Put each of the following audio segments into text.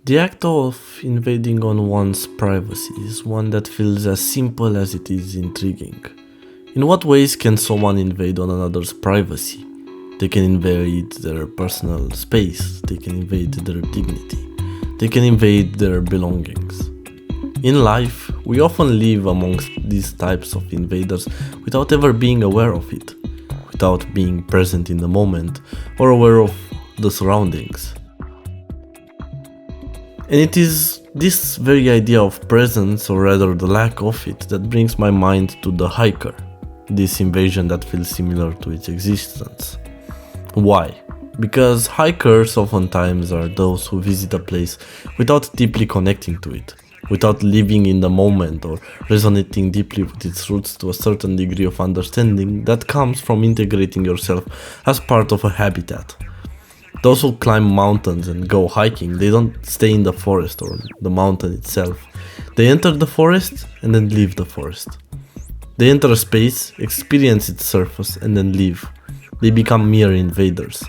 The act of invading on one's privacy is one that feels as simple as it is intriguing. In what ways can someone invade on another's privacy? They can invade their personal space, they can invade their dignity, they can invade their belongings. In life, we often live amongst these types of invaders without ever being aware of it, without being present in the moment or aware of the surroundings. And it is this very idea of presence, or rather the lack of it, that brings my mind to the hiker, this invasion that feels similar to its existence. Why? Because hikers oftentimes are those who visit a place without deeply connecting to it, without living in the moment or resonating deeply with its roots to a certain degree of understanding that comes from integrating yourself as part of a habitat. Those who climb mountains and go hiking, they don't stay in the forest or the mountain itself. They enter the forest and then leave the forest. They enter a space, experience its surface, and then leave. They become mere invaders.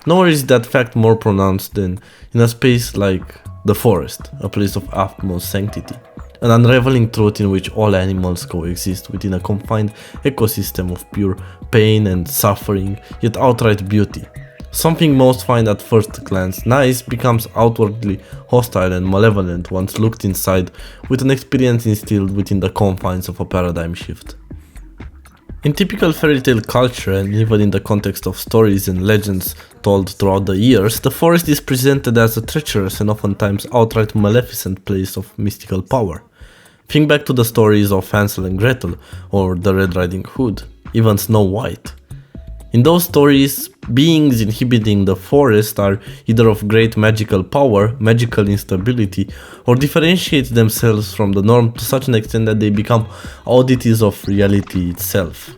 Nowhere is that fact more pronounced than in a space like the forest, a place of utmost sanctity, an unraveling truth in which all animals coexist within a confined ecosystem of pure pain and suffering, yet outright beauty. Something most find at first glance nice becomes outwardly hostile and malevolent once looked inside, with an experience instilled within the confines of a paradigm shift. In typical fairy tale culture, and even in the context of stories and legends told throughout the years, the forest is presented as a treacherous and oftentimes outright maleficent place of mystical power. Think back to the stories of Hansel and Gretel, or the Red Riding Hood, even Snow White. In those stories, beings inhabiting the forest are either of great magical power, magical instability, or differentiate themselves from the norm to such an extent that they become oddities of reality itself.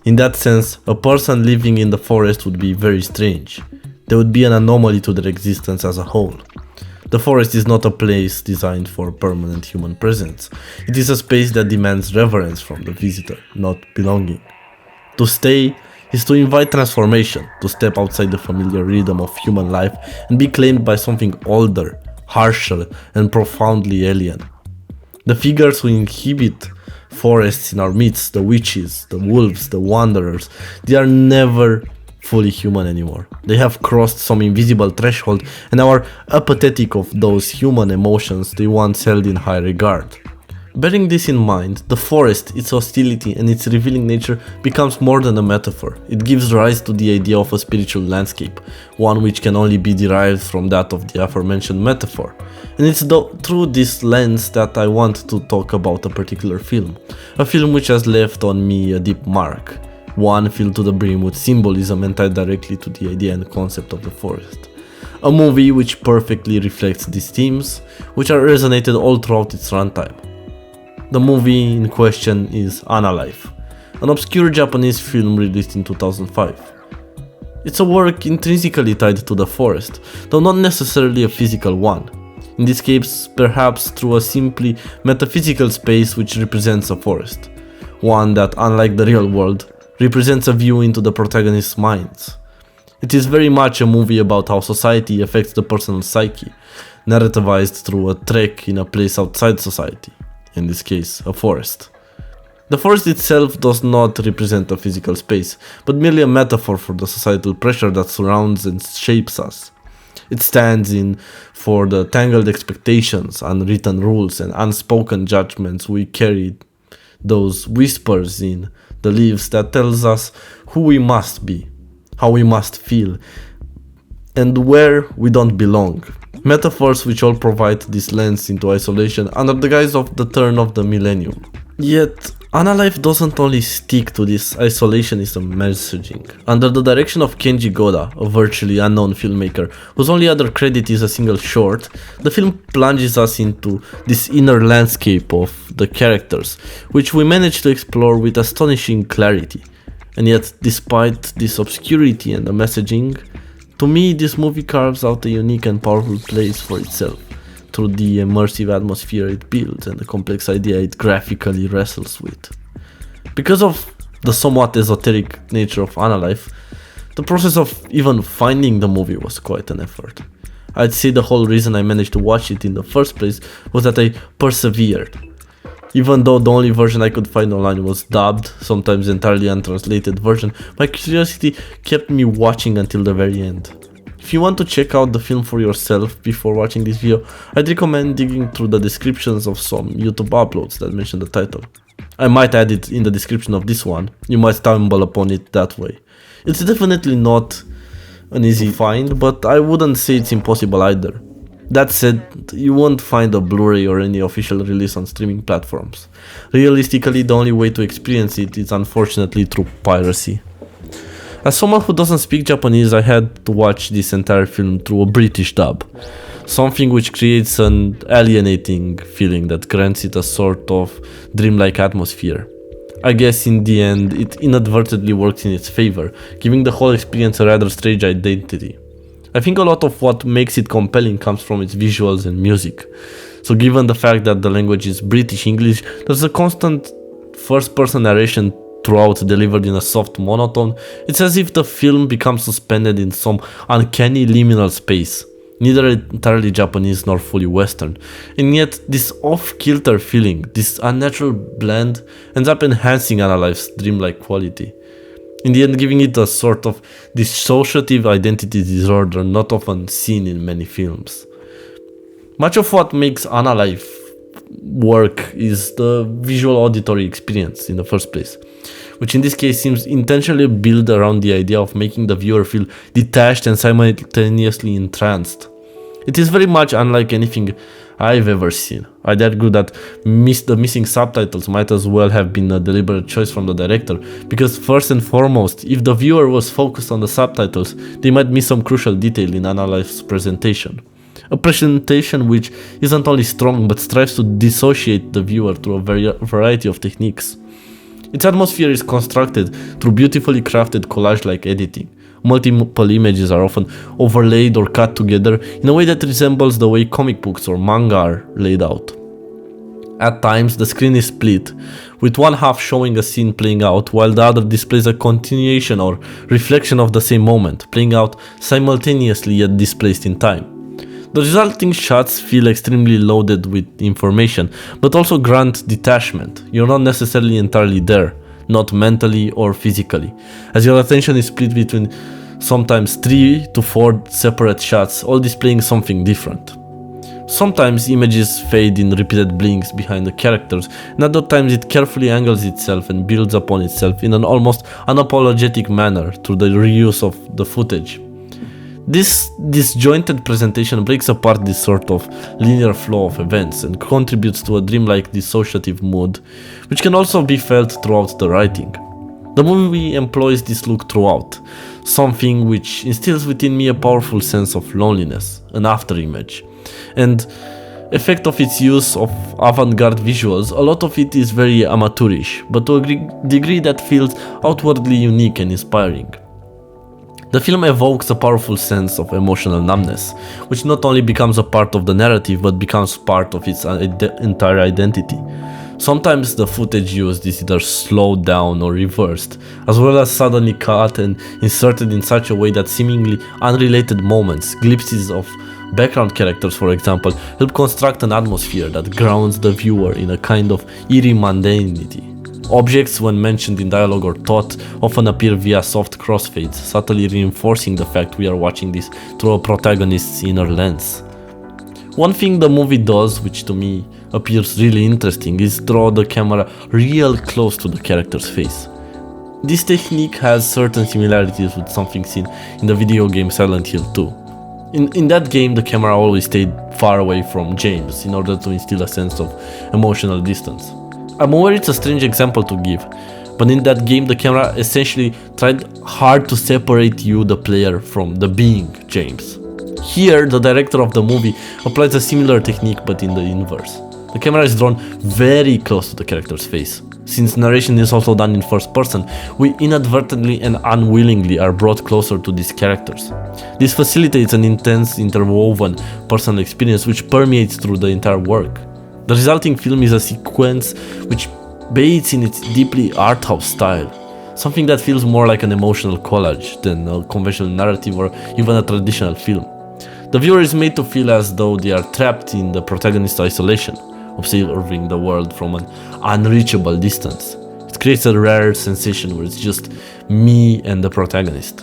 In that sense, a person living in the forest would be very strange. They would be an anomaly to their existence as a whole. The forest is not a place designed for permanent human presence. It is a space that demands reverence from the visitor, not belonging. To stay is to invite transformation, to step outside the familiar rhythm of human life and be claimed by something older, harsher, and profoundly alien. The figures who inhabit forests in our midst, the witches, the wolves, the wanderers, they are never fully human anymore. They have crossed some invisible threshold and are apathetic of those human emotions they once held in high regard. Bearing this in mind, the forest, its hostility and its revealing nature becomes more than a metaphor. It gives rise to the idea of a spiritual landscape, one which can only be derived from that of the aforementioned metaphor. And it's through this lens that I want to talk about a particular film, a film which has left on me a deep mark, one filled to the brim with symbolism and tied directly to the idea and concept of the forest. A movie which perfectly reflects these themes, which are resonated all throughout its runtime. The movie in question is Analife, an obscure Japanese film released in 2005. It's a work intrinsically tied to the forest, though not necessarily a physical one. In this case, perhaps through a simply metaphysical space which represents a forest. One that, unlike the real world, represents a view into the protagonist's minds. It is very much a movie about how society affects the personal psyche, narrativized through a trek in a place outside society. In this case, a forest. The forest itself does not represent a physical space, but merely a metaphor for the societal pressure that surrounds and shapes us. It stands in for the tangled expectations, unwritten rules, and unspoken judgments we carry, those whispers in the leaves that tells us who we must be, how we must feel, and where we don't belong. Metaphors which all provide this lens into isolation under the guise of the turn of the millennium. Yet, Analife doesn't only stick to this isolationism messaging. Under the direction of Kenji Goda, a virtually unknown filmmaker whose only other credit is a single short, the film plunges us into this inner landscape of the characters, which we manage to explore with astonishing clarity. And yet, despite this obscurity and the messaging, to me, this movie carves out a unique and powerful place for itself, through the immersive atmosphere it builds and the complex idea it graphically wrestles with. Because of the somewhat esoteric nature of Analife, the process of even finding the movie was quite an effort. I'd say the whole reason I managed to watch it in the first place was that I persevered. Even though the only version I could find online was dubbed, sometimes entirely untranslated version, my curiosity kept me watching until the very end. If you want to check out the film for yourself before watching this video, I'd recommend digging through the descriptions of some YouTube uploads that mention the title. I might add it in the description of this one, you might stumble upon it that way. It's definitely not an easy find, but I wouldn't say it's impossible either. That said, you won't find a Blu-ray or any official release on streaming platforms. Realistically, the only way to experience it is unfortunately through piracy. As someone who doesn't speak Japanese, I had to watch this entire film through a British dub. Something which creates an alienating feeling that grants it a sort of dreamlike atmosphere. I guess in the end, it inadvertently works in its favor, giving the whole experience a rather strange identity. I think a lot of what makes it compelling comes from its visuals and music. So given the fact that the language is British English, there's a constant first-person narration throughout delivered in a soft monotone. It's as if the film becomes suspended in some uncanny liminal space, neither entirely Japanese nor fully Western, and yet this off-kilter feeling, this unnatural blend, ends up enhancing Analife's dreamlike quality, in the end giving it a sort of dissociative identity disorder not often seen in many films. Much of what makes Analife work is the visual auditory experience in the first place, which in this case seems intentionally built around the idea of making the viewer feel detached and simultaneously entranced. It is very much unlike anything I've ever seen. I'd argue that the missing subtitles might as well have been a deliberate choice from the director, because first and foremost, if the viewer was focused on the subtitles, they might miss some crucial detail in Analife's presentation. A presentation which isn't only strong but strives to dissociate the viewer through a variety of techniques. Its atmosphere is constructed through beautifully crafted collage-like editing. Multiple images are often overlaid or cut together in a way that resembles the way comic books or manga are laid out. At times, the screen is split, with one half showing a scene playing out, while the other displays a continuation or reflection of the same moment, playing out simultaneously yet displaced in time. The resulting shots feel extremely loaded with information, but also grant detachment. You're not necessarily entirely there, not mentally or physically, as your attention is split between sometimes 3 to 4 separate shots, all displaying something different. Sometimes images fade in repeated blinks behind the characters, and other times it carefully angles itself and builds upon itself in an almost unapologetic manner through the reuse of the footage. This disjointed presentation breaks apart this sort of linear flow of events and contributes to a dreamlike dissociative mood, which can also be felt throughout the writing. The movie employs this look throughout, something which instills within me a powerful sense of loneliness, an afterimage, and effect of its use of avant-garde visuals. A lot of it is very amateurish, but to a degree that feels outwardly unique and inspiring. The film evokes a powerful sense of emotional numbness, which not only becomes a part of the narrative but becomes part of its entire identity. Sometimes the footage used is either slowed down or reversed, as well as suddenly cut and inserted in such a way that seemingly unrelated moments, glimpses of background characters for example, help construct an atmosphere that grounds the viewer in a kind of eerie mundanity. Objects, when mentioned in dialogue or thought, often appear via soft crossfades, subtly reinforcing the fact we are watching this through a protagonist's inner lens. One thing the movie does, which to me appears really interesting, is draw the camera real close to the character's face. This technique has certain similarities with something seen in the video game Silent Hill 2. In that game, the camera always stayed far away from James in order to instill a sense of emotional distance. I'm aware it's a strange example to give, but in that game the camera essentially tried hard to separate you, the player, from the being James. Here, the director of the movie applies a similar technique but in the inverse. The camera is drawn very close to the character's face. Since narration is also done in first person, we inadvertently and unwillingly are brought closer to these characters. This facilitates an intense, interwoven personal experience which permeates through the entire work. The resulting film is a sequence which bathes in its deeply art house style, something that feels more like an emotional collage than a conventional narrative or even a traditional film. The viewer is made to feel as though they are trapped in the protagonist's isolation, observing the world from an unreachable distance. It creates a rare sensation where it's just me and the protagonist,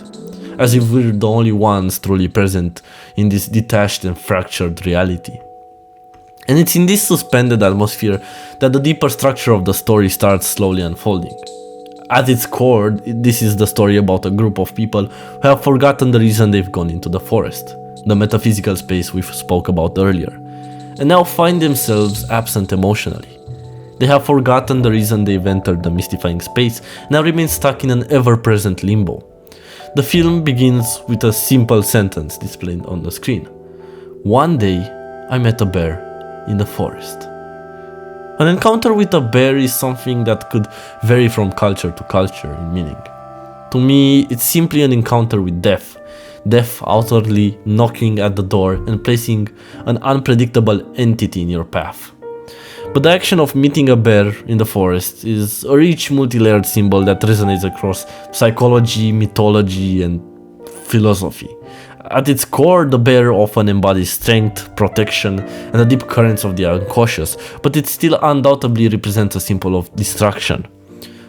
as if we're the only ones truly present in this detached and fractured reality. And it's in this suspended atmosphere that the deeper structure of the story starts slowly unfolding. At its core, this is the story about a group of people who have forgotten the reason they've gone into the forest, the metaphysical space we spoke about earlier, and now find themselves absent emotionally. They have forgotten the reason they've entered the mystifying space, and now remain stuck in an ever-present limbo. The film begins with a simple sentence displayed on the screen. One day, I met a bear in the forest. An encounter with a bear is something that could vary from culture to culture in meaning. To me, it's simply an encounter with death. Death outwardly knocking at the door and placing an unpredictable entity in your path. But the action of meeting a bear in the forest is a rich multi-layered symbol that resonates across psychology, mythology, and philosophy. At its core, the bear often embodies strength, protection, and the deep currents of the unconscious, but it still undoubtedly represents a symbol of destruction.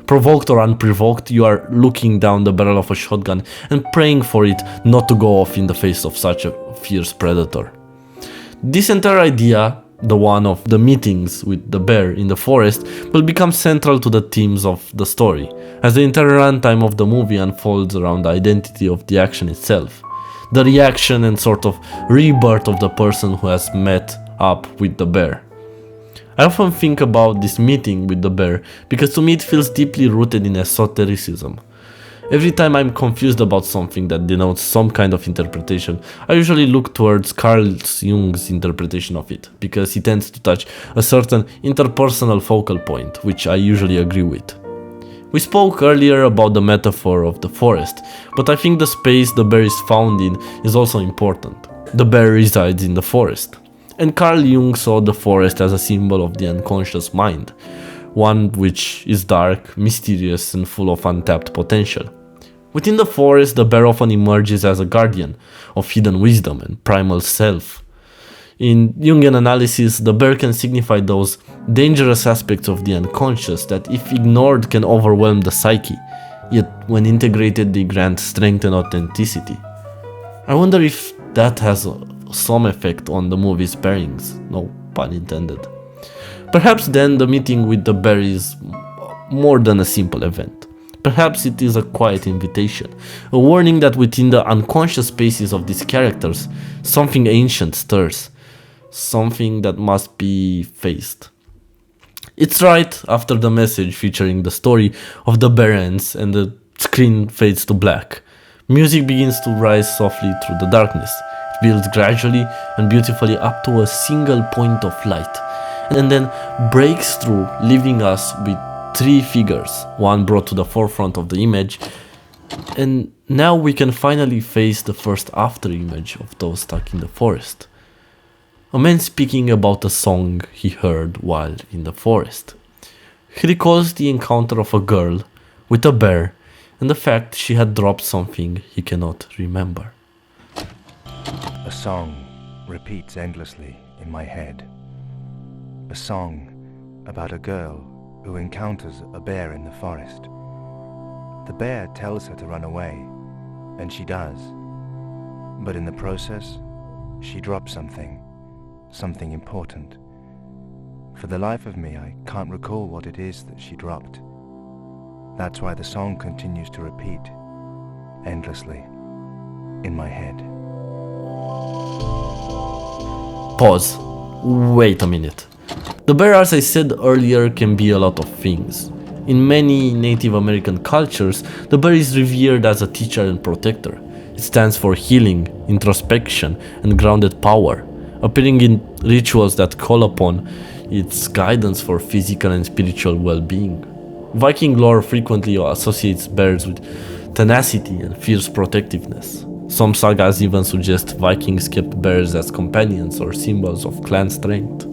Provoked or unprovoked, you are looking down the barrel of a shotgun and praying for it not to go off in the face of such a fierce predator. This entire idea, the one of the meetings with the bear in the forest, will become central to the themes of the story, as the entire runtime of the movie unfolds around the identity of the action itself, the reaction and sort of rebirth of the person who has met up with the bear. I often think about this meeting with the bear because to me it feels deeply rooted in esotericism. Every time I'm confused about something that denotes some kind of interpretation, I usually look towards Carl Jung's interpretation of it, because he tends to touch a certain interpersonal focal point, which I usually agree with. We spoke earlier about the metaphor of the forest, but I think the space the bear is found in is also important. The bear resides in the forest, and Carl Jung saw the forest as a symbol of the unconscious mind, one which is dark, mysterious, and full of untapped potential. Within the forest, the bear often emerges as a guardian of hidden wisdom and primal self. In Jungian analysis, the bear can signify those dangerous aspects of the unconscious that, if ignored, can overwhelm the psyche, yet when integrated they grant strength and authenticity. I wonder if that has some effect on the movie's pairings, no pun intended. Perhaps then the meeting with the bear is more than a simple event. Perhaps it is a quiet invitation, a warning that within the unconscious spaces of these characters, something ancient stirs, something that must be faced. It's right after the message featuring the story of the bear ends and the screen fades to black. Music begins to rise softly through the darkness. It builds gradually and beautifully up to a single point of light, and then breaks through, leaving us with three figures, one brought to the forefront of the image, and now we can finally face the first after image of those stuck in the forest. A man speaking about a song he heard while in the forest. He recalls the encounter of a girl with a bear and the fact she had dropped something he cannot remember. A song repeats endlessly in my head. A song about a girl who encounters a bear in the forest. The bear tells her to run away, and she does. But in the process, she drops something important. For the life of me, I can't recall what it is that she dropped. That's why the song continues to repeat endlessly in my head. Pause. Wait a minute. The bear, as I said earlier, can be a lot of things. In many Native American cultures, the bear is revered as a teacher and protector. It stands for healing, introspection, and grounded power, appearing in rituals that call upon its guidance for physical and spiritual well-being. Viking lore frequently associates bears with tenacity and fierce protectiveness. Some sagas even suggest Vikings kept bears as companions or symbols of clan strength.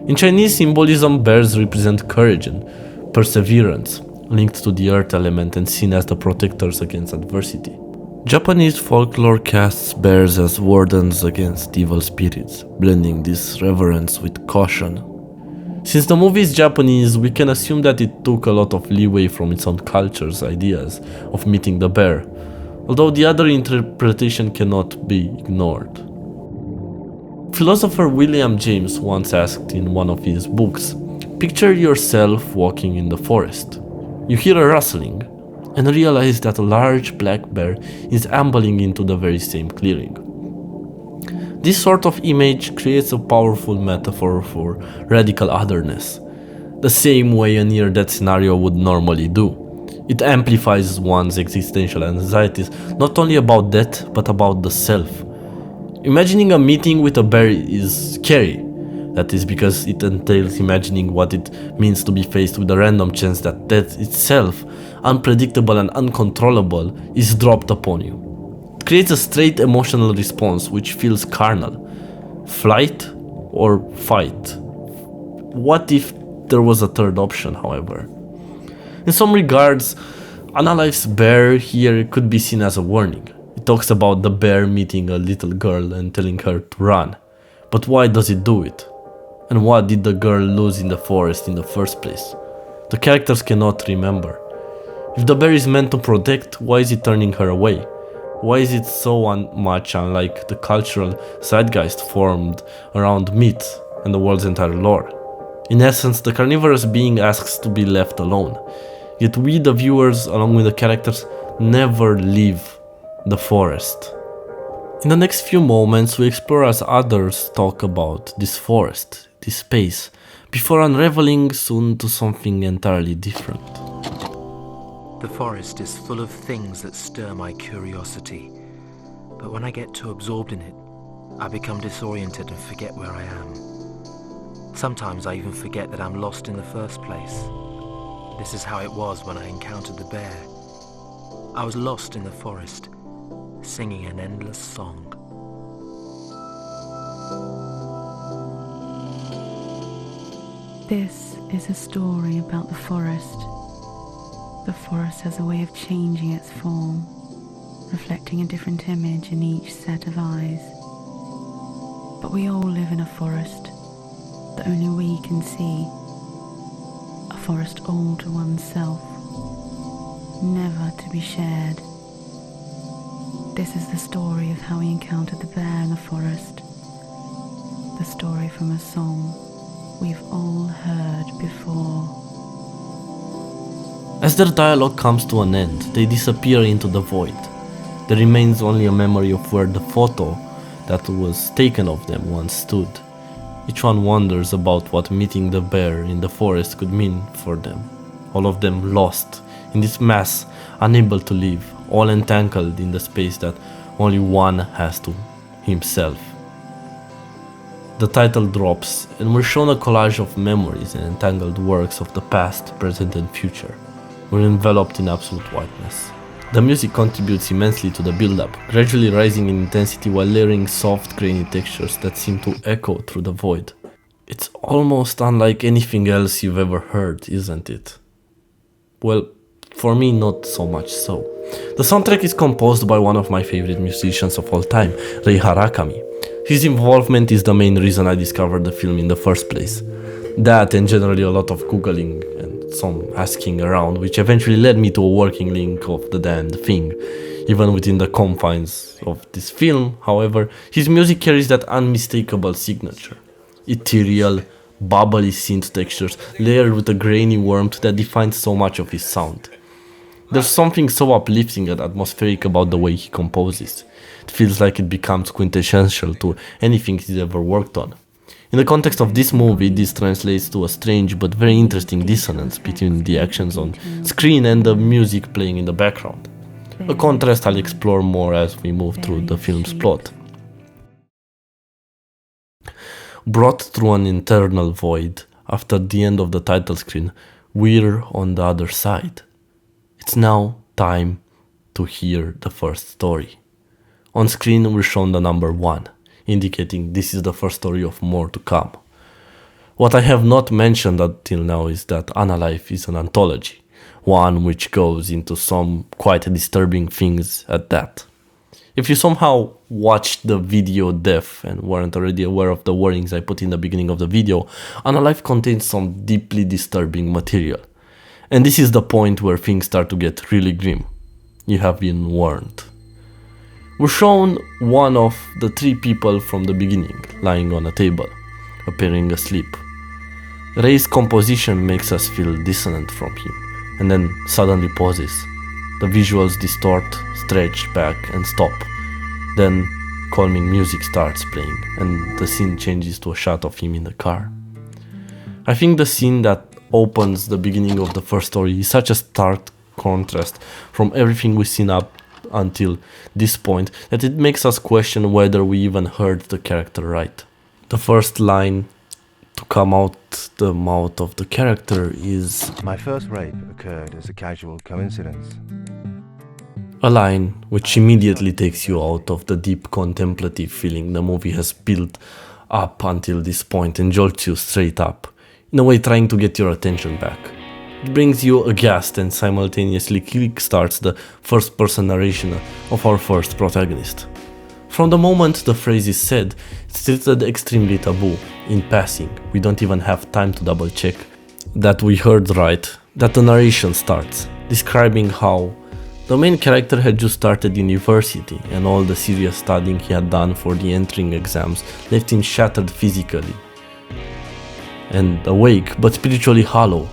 In Chinese symbolism, bears represent courage and perseverance, linked to the earth element and seen as the protectors against adversity. Japanese folklore casts bears as wardens against evil spirits, blending this reverence with caution. Since the movie is Japanese, we can assume that it took a lot of leeway from its own culture's ideas of meeting the bear, although the other interpretation cannot be ignored. Philosopher William James once asked in one of his books, "Picture yourself walking in the forest. You hear a rustling, and realize that a large black bear is ambling into the very same clearing." This sort of image creates a powerful metaphor for radical otherness, the same way a near-death scenario would normally do. It amplifies one's existential anxieties, not only about death, but about the self. Imagining a meeting with a bear is scary. That is because it entails imagining what it means to be faced with the random chance that death itself, unpredictable and uncontrollable, is dropped upon you. It creates a straight emotional response which feels carnal. Flight or fight? What if there was a third option, however? In some regards, Analife's bear here could be seen as a warning. It talks about the bear meeting a little girl and telling her to run. But why does it do it? And what did the girl lose in the forest in the first place? The characters cannot remember. If the bear is meant to protect, why is it turning her away? Why is it so much unlike the cultural zeitgeist formed around myth and the world's entire lore? In essence, the carnivorous being asks to be left alone. Yet we, the viewers, along with the characters, never leave the forest. In the next few moments, we explore as others talk about this forest, this space, before unraveling soon to something entirely different. The forest is full of things that stir my curiosity, but when I get too absorbed in it, I become disoriented and forget where I am. Sometimes I even forget that I'm lost in the first place. This is how it was when I encountered the bear. I was lost in the forest, singing an endless song. This is a story about the forest. The forest has a way of changing its form, reflecting a different image in each set of eyes. But we all live in a forest that only we can see. A forest all to oneself, never to be shared. This is the story of how we encountered the bear in the forest. The story from a song we've all heard before. As their dialogue comes to an end, they disappear into the void. There remains only a memory of where the photo that was taken of them once stood. Each one wonders about what meeting the bear in the forest could mean for them. All of them lost in this mass, unable to live, all entangled in the space that only one has to himself. The title drops, and we're shown a collage of memories and entangled works of the past, present, and future. We're enveloped in absolute whiteness. The music contributes immensely to the build-up, gradually rising in intensity while layering soft, grainy textures that seem to echo through the void. It's almost unlike anything else you've ever heard, isn't it? Well, for me, not so much so. The soundtrack is composed by one of my favorite musicians of all time, Rei Harakami. His involvement is the main reason I discovered the film in the first place. That and generally a lot of googling and some asking around, which eventually led me to a working link of the damned thing. Even within the confines of this film, however, his music carries that unmistakable signature. Ethereal, bubbly synth textures layered with a grainy warmth that defines so much of his sound. There's something so uplifting and atmospheric about the way he composes. It feels like it becomes quintessential to anything he's ever worked on. In the context of this movie, this translates to a strange but very interesting dissonance between the actions on screen and the music playing in the background. A contrast I'll explore more as we move through the film's plot. Brought through an internal void, after the end of the title screen, we're on the other side. It's now time to hear the first story. On screen we're shown the number 1, indicating this is the first story of more to come. What I have not mentioned until now is that Analife is an anthology, one which goes into some quite disturbing things at that. If you somehow watched the video deaf and weren't already aware of the warnings I put in the beginning of the video, Analife contains some deeply disturbing material. And this is the point where things start to get really grim. You have been warned. We're shown one of the three people from the beginning, lying on a table, appearing asleep. Rei's composition makes us feel dissonant from him, and then suddenly pauses. The visuals distort, stretch back, and stop. Then calming music starts playing, and the scene changes to a shot of him in the car. I think the scene that opens the beginning of the first story is such a stark contrast from everything we've seen up until this point that it makes us question whether we even heard the character right. The first line to come out the mouth of the character is My first rape occurred as a casual coincidence. a line which immediately takes you out of the deep contemplative feeling the movie has built up until this point and jolts you straight up, in a way trying to get your attention back. It brings you aghast and simultaneously kickstarts the first-person narration of our first protagonist. From the moment the phrase is said, it's treated extremely taboo. In passing, we don't even have time to double-check that we heard right, that the narration starts, describing how the main character had just started university and all the serious studying he had done for the entering exams left him shattered physically and awake but spiritually hollow.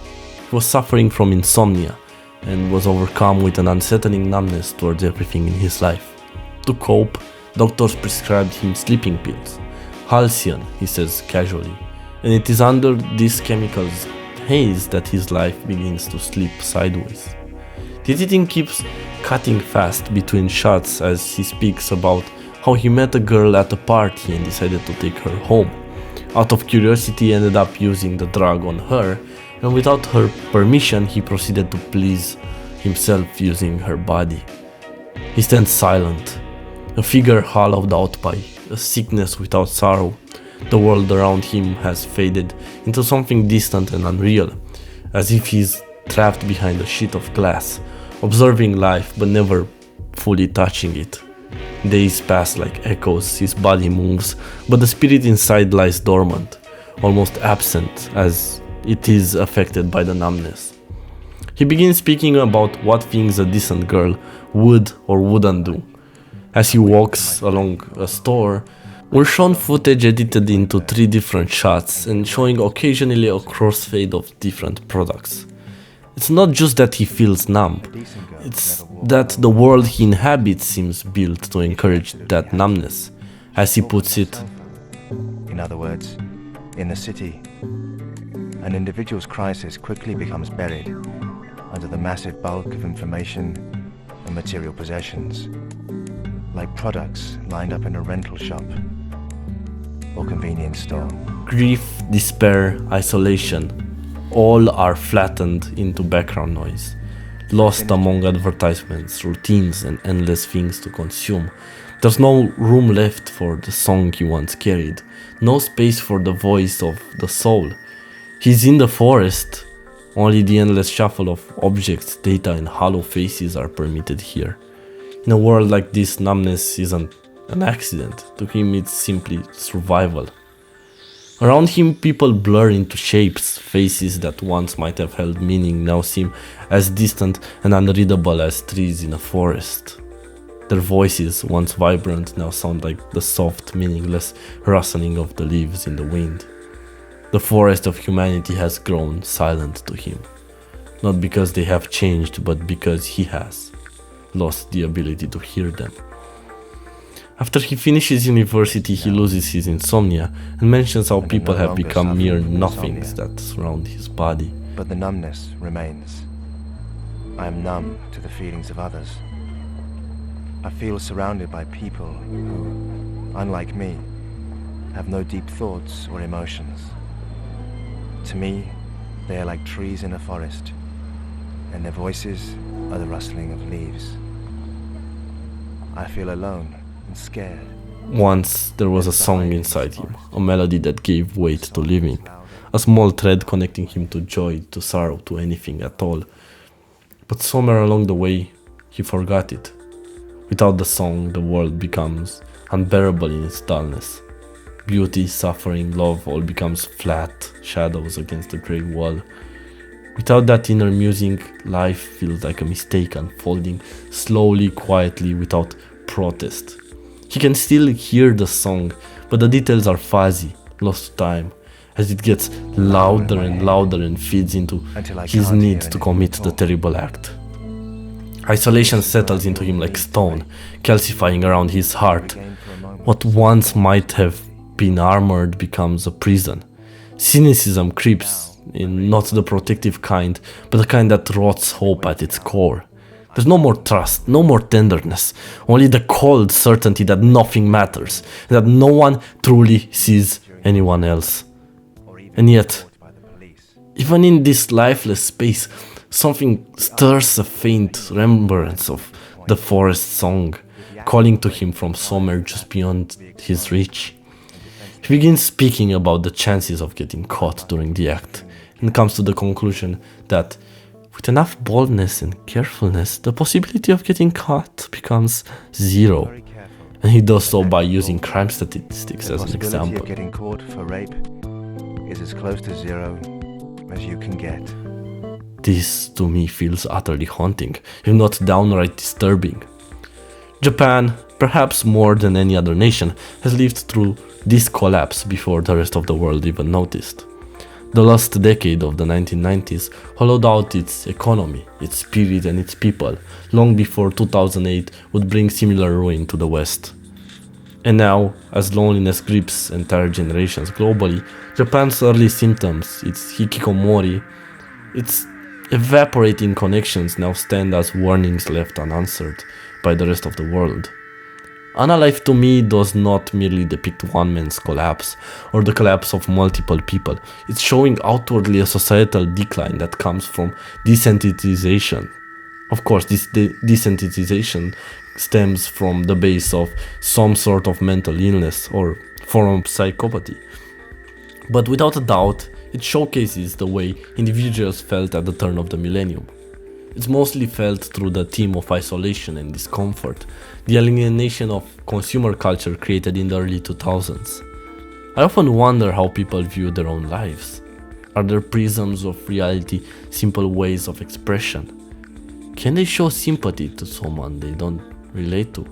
He was suffering from insomnia and was overcome with an unsettling numbness towards everything in his life. To cope, doctors prescribed him sleeping pills. Halcyon, he says casually, and it is under these chemicals haze that his life begins to slip sideways. The editing keeps cutting fast between shots as he speaks about how he met a girl at a party and decided to take her home. Out of curiosity, he ended up using the drug on her, and without her permission, he proceeded to please himself using her body. He stands silent, a figure hollowed out by a sickness without sorrow. The world around him has faded into something distant and unreal, as if he's trapped behind a sheet of glass, observing life but never fully touching it. Days pass like echoes, his body moves, but the spirit inside lies dormant, almost absent, as it is affected by the numbness. He begins speaking about what things a decent girl would or wouldn't do. As he walks along a store, we're shown footage edited into 3 different shots and showing occasionally a crossfade of different products. It's not just that he feels numb, it's that the world he inhabits seems built to encourage that numbness. As he puts it, In other words, in the city, an individual's crisis quickly becomes buried under the massive bulk of information and material possessions, like products lined up in a rental shop or convenience store. grief, despair, isolation, all are flattened into background noise, lost among advertisements, routines, and endless things to consume. There's no room left for the song he once carried, no space for the voice of the soul. He's in the forest, only the endless shuffle of objects, data, and hollow faces are permitted here. In a world like this, numbness isn't an accident. To him, it's simply survival. Around him, people blur into shapes. Faces that once might have held meaning now seem as distant and unreadable as trees in a forest. Their voices, once vibrant, now sound like the soft, meaningless rustling of the leaves in the wind. The forest of humanity has grown silent to him, not because they have changed, but because he has lost the ability to hear them. After he finishes university, he loses his insomnia and mentions how people have become mere nothings that surround his body. But the numbness remains. I am numb to the feelings of others. I feel surrounded by people who, unlike me, have no deep thoughts or emotions. To me, they are like trees in a forest, and their voices are the rustling of leaves. I feel alone and scared. Once there was a song inside him, a melody that gave weight to living, a small thread connecting him to joy, to sorrow, to anything at all. But somewhere along the way, he forgot it. Without the song, the world becomes unbearable in its dullness. Beauty, suffering, love all becomes flat shadows against the grey wall. Without that inner music, life feels like a mistake unfolding slowly, quietly, without protest. He can still hear the song, but the details are fuzzy, lost to time, as it gets louder and louder and feeds into his need to commit the terrible act. Isolation settles into him like stone, calcifying around his heart. What once might have been armored becomes a prison. Cynicism creeps in, not the protective kind, but the kind that rots hope at its core. There's no more trust, no more tenderness, only the cold certainty that nothing matters, and that no one truly sees anyone else. And yet, even in this lifeless space, something stirs a faint remembrance of the forest song, calling to him from somewhere just beyond his reach. He begins speaking about the chances of getting caught during the act, and comes to the conclusion that with enough boldness and carefulness, the possibility of getting caught becomes zero. And he does so by using crime statistics as an The possibility example. of getting caught for rape is as close to zero as you can get. This, to me, feels utterly haunting, if not downright disturbing. Japan, perhaps more than any other nation, has lived through this collapse before the rest of the world even noticed. The last decade of the 1990s hollowed out its economy, its spirit and its people, long before 2008 would bring similar ruin to the West. And now, as loneliness grips entire generations globally, Japan's early symptoms, its hikikomori, its evaporating connections now stand as warnings left unanswered by the rest of the world. Analife to me does not merely depict one man's collapse or the collapse of multiple people. It's showing outwardly a societal decline that comes from desensitization. Of course, this desensitization stems from the base of some sort of mental illness or form of psychopathy. But without a doubt, it showcases the way individuals felt at the turn of the millennium. It's mostly felt through the theme of isolation and discomfort, the alienation of consumer culture created in the early 2000s. I often wonder how people view their own lives. Are their prisms of reality simple ways of expression? Can they show sympathy to someone they don't relate to?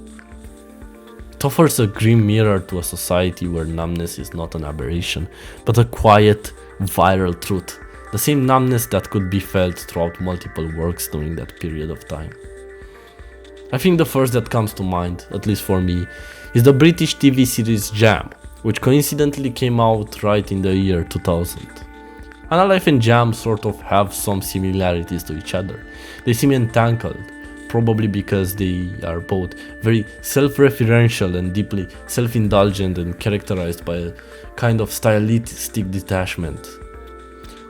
It offers a grim mirror to a society where numbness is not an aberration, but a quiet, viral truth. The same numbness that could be felt throughout multiple works during that period of time. I think the first that comes to mind, at least for me, is the British TV series Jam, which coincidentally came out right in the year 2000. Analife and Jam sort of have some similarities to each other. They seem entangled, probably because they are both very self-referential and deeply self-indulgent and characterized by a kind of stylistic detachment.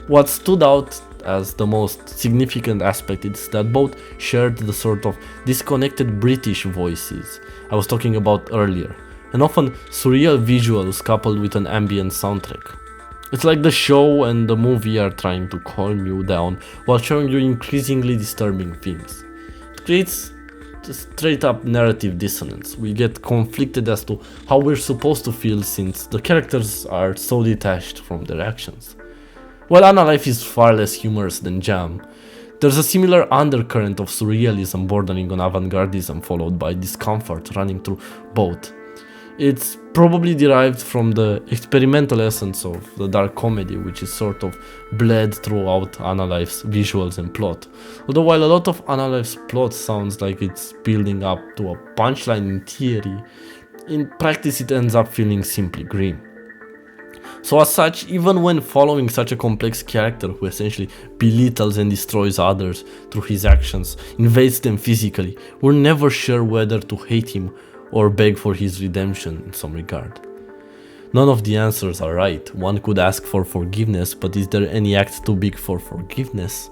What stood out as the most significant aspect is that both shared the sort of disconnected British voices I was talking about earlier, and often surreal visuals coupled with an ambient soundtrack. It's like the show and the movie are trying to calm you down while showing you increasingly disturbing things. It creates a straight up narrative dissonance. We get conflicted as to how we're supposed to feel since the characters are so detached from their actions. While Analife is far less humorous than Jam, there's a similar undercurrent of surrealism bordering on avant-gardism followed by discomfort running through both. It's probably derived from the experimental essence of the dark comedy, which is sort of bled throughout Analife's visuals and plot. Although while a lot of Analife's plot sounds like it's building up to a punchline in theory, in practice it ends up feeling simply grim. So as such, even when following such a complex character who essentially belittles and destroys others through his actions, invades them physically, we're never sure whether to hate him or beg for his redemption in some regard. None of the answers are right. One could ask for forgiveness, but is there any act too big for forgiveness?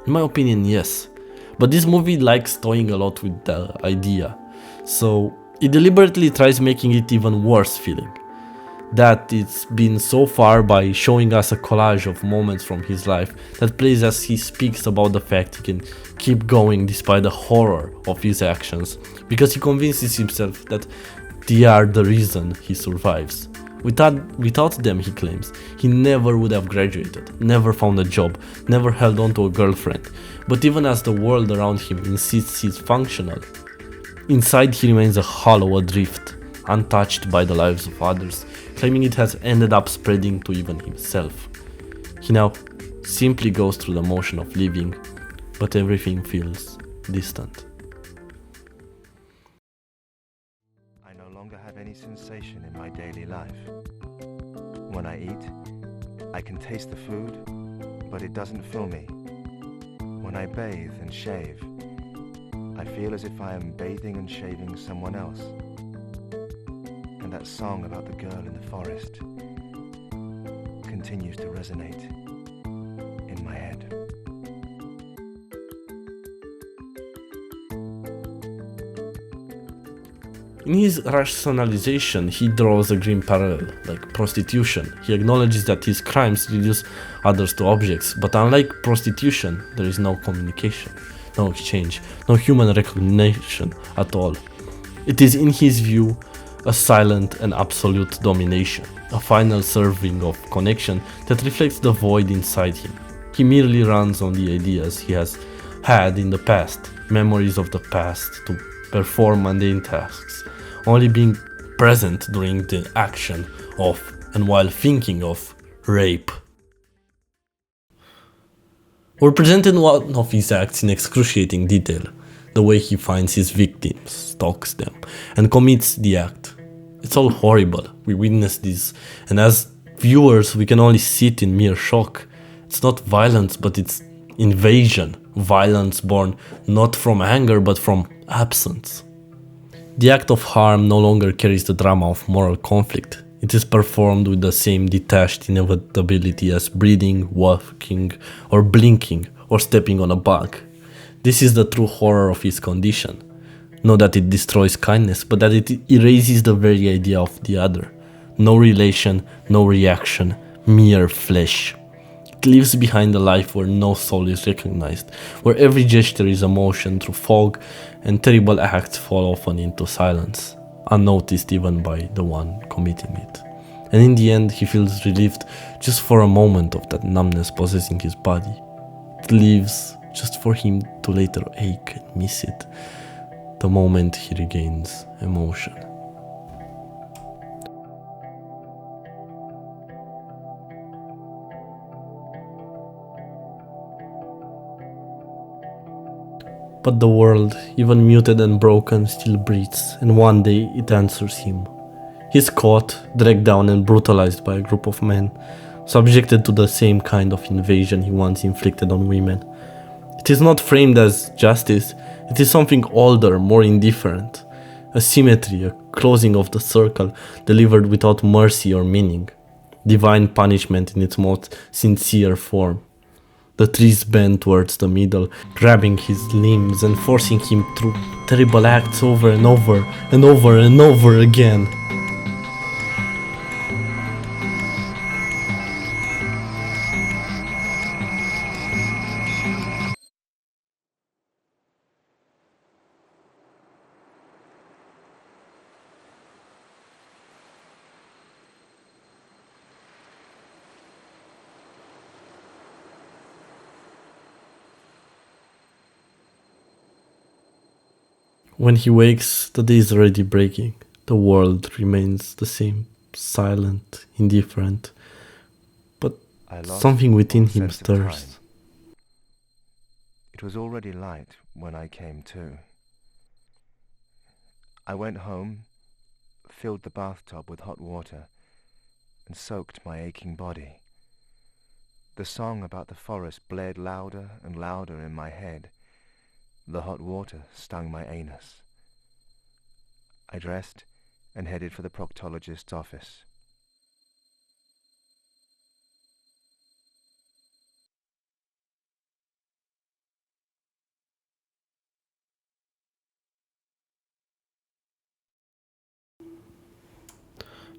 In my opinion, yes. But this movie likes toying a lot with the idea, so it deliberately tries making it even worse feeling. That it's been so far by showing us a collage of moments from his life that plays as he speaks about the fact he can keep going despite the horror of his actions, because he convinces himself that they are the reason he survives. Without them, he claims, he never would have graduated, never found a job, never held on to a girlfriend. But even as the world around him insists he's functional, inside he remains a hollow adrift, untouched by the lives of others, claiming it has ended up spreading to even himself. He now simply goes through the motion of living, but everything feels distant. I no longer have any sensation in my daily life. When I eat, I can taste the food, but it doesn't fill me. When I bathe and shave, I feel as if I am bathing and shaving someone else. And that song about the girl in the forest continues to resonate in my head. In his rationalization, he draws a grim parallel, like prostitution. He acknowledges that his crimes reduce others to objects, but unlike prostitution, there is no communication, no exchange, no human recognition at all. It is, in his view, a silent and absolute domination, a final serving of connection that reflects the void inside him. He merely runs on the ideas he has had in the past, memories of the past, to perform mundane tasks, only being present during the action of and while thinking of rape. We're presented one of his acts in excruciating detail, the way he finds his victims, stalks them, and commits the act. It's all horrible. We witness this, and as viewers, we can only sit in mere shock. It's not violence, but it's invasion. Violence born not from anger, but from absence. The act of harm no longer carries the drama of moral conflict. It is performed with the same detached inevitability as breathing, walking, or blinking, or stepping on a bug. This is the true horror of his condition. Not that it destroys kindness, but that it erases the very idea of the other. No relation, no reaction, mere flesh. It leaves behind a life where no soul is recognized, where every gesture is a motion through fog, and terrible acts fall often into silence, unnoticed even by the one committing it. And in the end, he feels relieved just for a moment of that numbness possessing his body. It leaves just for him to later ache and miss it, the moment he regains emotion. But the world, even muted and broken, still breathes, and one day it answers him. He's caught, dragged down and brutalized by a group of men, subjected to the same kind of invasion he once inflicted on women. It is not framed as justice, it is something older, more indifferent. A symmetry, a closing of the circle, delivered without mercy or meaning. Divine punishment in its most sincere form. The trees bend towards the middle, grabbing his limbs and forcing him through terrible acts over and over and over and over again. When he wakes, the day is already breaking. The world remains the same, silent, indifferent. But I lost something within all him sense of time. stirs. It was already light when I came to. I went home, filled the bathtub with hot water, and soaked my aching body. The song about the forest blared louder and louder in my head. The hot water stung my anus. I dressed and headed for the proctologist's office.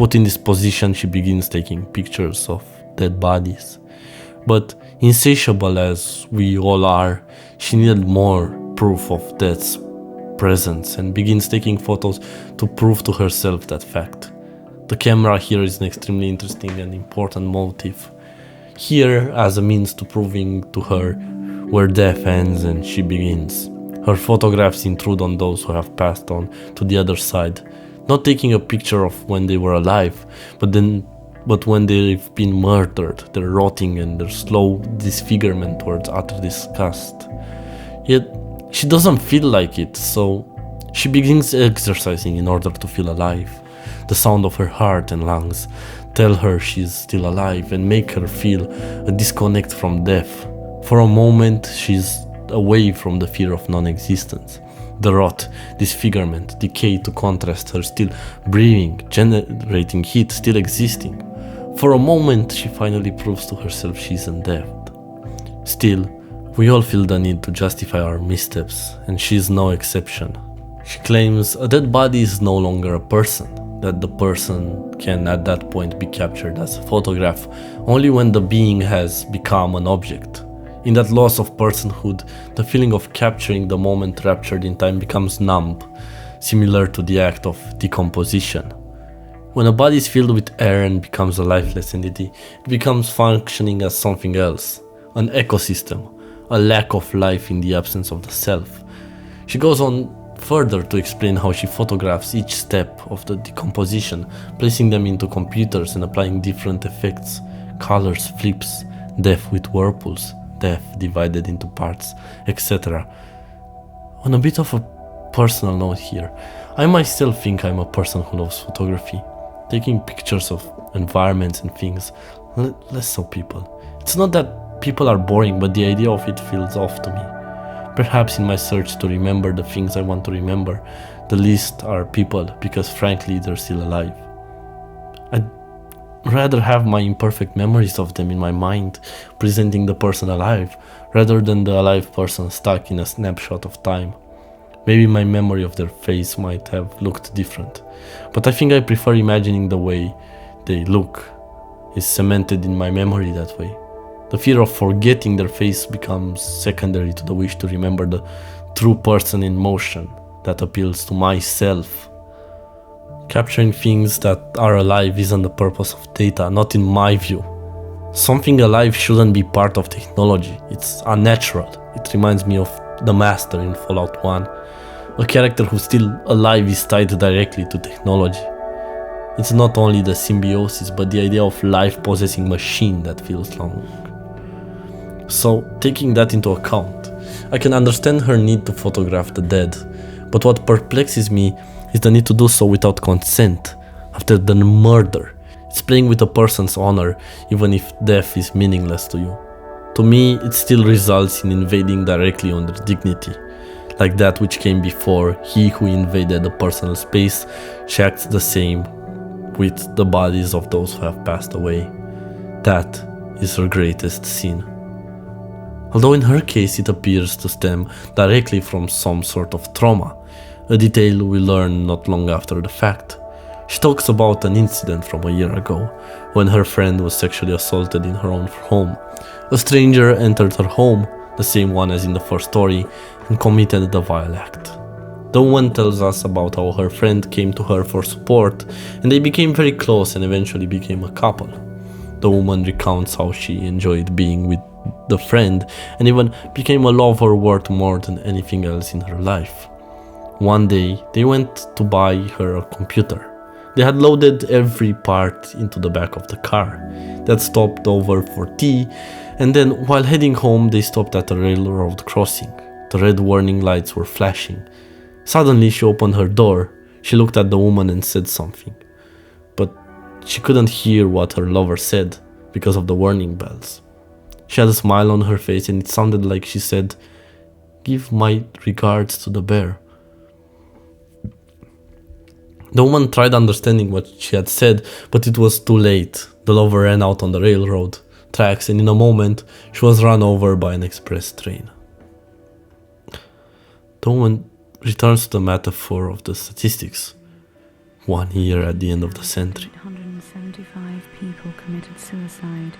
Put in this position, she begins taking pictures of dead bodies. But insatiable as we all are, she needed more proof of death's presence and begins taking photos to prove to herself that fact. The camera here is an extremely interesting and important motive. Here as a means to proving to her where death ends and she begins. Her photographs intrude on those who have passed on to the other side, not taking a picture of when they were alive, but when they've been murdered, their rotting and their slow disfigurement towards utter disgust. Yet she doesn't feel like it, so she begins exercising in order to feel alive. The sound of her heart and lungs tell her she's still alive and make her feel a disconnect from death. For a moment, she's away from the fear of non-existence. The rot, disfigurement, decay to contrast her still breathing, generating heat, still existing. For a moment, she finally proves to herself she isn't dead. Still, we all feel the need to justify our missteps, and she's no exception. She claims a dead body is no longer a person, that the person can at that point be captured as a photograph only when the being has become an object. In that loss of personhood, the feeling of capturing the moment raptured in time becomes numb, similar to the act of decomposition. When a body is filled with air and becomes a lifeless entity, it becomes functioning as something else, an ecosystem, a lack of life in the absence of the self. She goes on further to explain how she photographs each step of the decomposition, placing them into computers and applying different effects, colors, flips, death with whirlpools, death divided into parts, etc. On a bit of a personal note here, I myself think I'm a person who loves photography, taking pictures of environments and things, less so people. It's not that people are boring, but the idea of it feels off to me. Perhaps in my search to remember the things I want to remember, the least are people, because frankly they're still alive. I'd rather have my imperfect memories of them in my mind, presenting the person alive, rather than the alive person stuck in a snapshot of time. Maybe my memory of their face might have looked different, but I think I prefer imagining the way they look is cemented in my memory that way. The fear of forgetting their face becomes secondary to the wish to remember the true person in motion that appeals to myself. Capturing things that are alive isn't the purpose of data, not in my view. Something alive shouldn't be part of technology. It's unnatural. It reminds me of the Master in Fallout 1. A character who's still alive is tied directly to technology. It's not only the symbiosis, but the idea of life possessing machine that feels long. So, taking that into account, I can understand her need to photograph the dead, but what perplexes me is the need to do so without consent, after the murder. It's playing with a person's honor, even if death is meaningless to you. To me, it still results in invading directly on their dignity, like that which came before. He who invaded the personal space acts the same with the bodies of those who have passed away. That is her greatest sin. Although in her case it appears to stem directly from some sort of trauma, a detail we learn not long after the fact. She talks about an incident from a year ago, when her friend was sexually assaulted in her own home. A stranger entered her home, the same one as in the first story, and committed the vile act. The woman tells us about how her friend came to her for support, and they became very close and eventually became a couple. The woman recounts how she enjoyed being with the friend and even became a lover worth more than anything else in her life. One day, they went to buy her a computer. They had loaded every part into the back of the car. They had stopped over for tea, and then while heading home, they stopped at a railroad crossing. The red warning lights were flashing. Suddenly, she opened her door. She looked at the woman and said something, but she couldn't hear what her lover said because of the warning bells. She had a smile on her face, and it sounded like she said, "Give my regards to the bear." The woman tried understanding what she had said, but it was too late. The lover ran out on the railroad tracks, and in a moment, she was run over by an express train. The woman returns to the metaphor of the statistics. 1 year at the end of the century. 875 people committed suicide.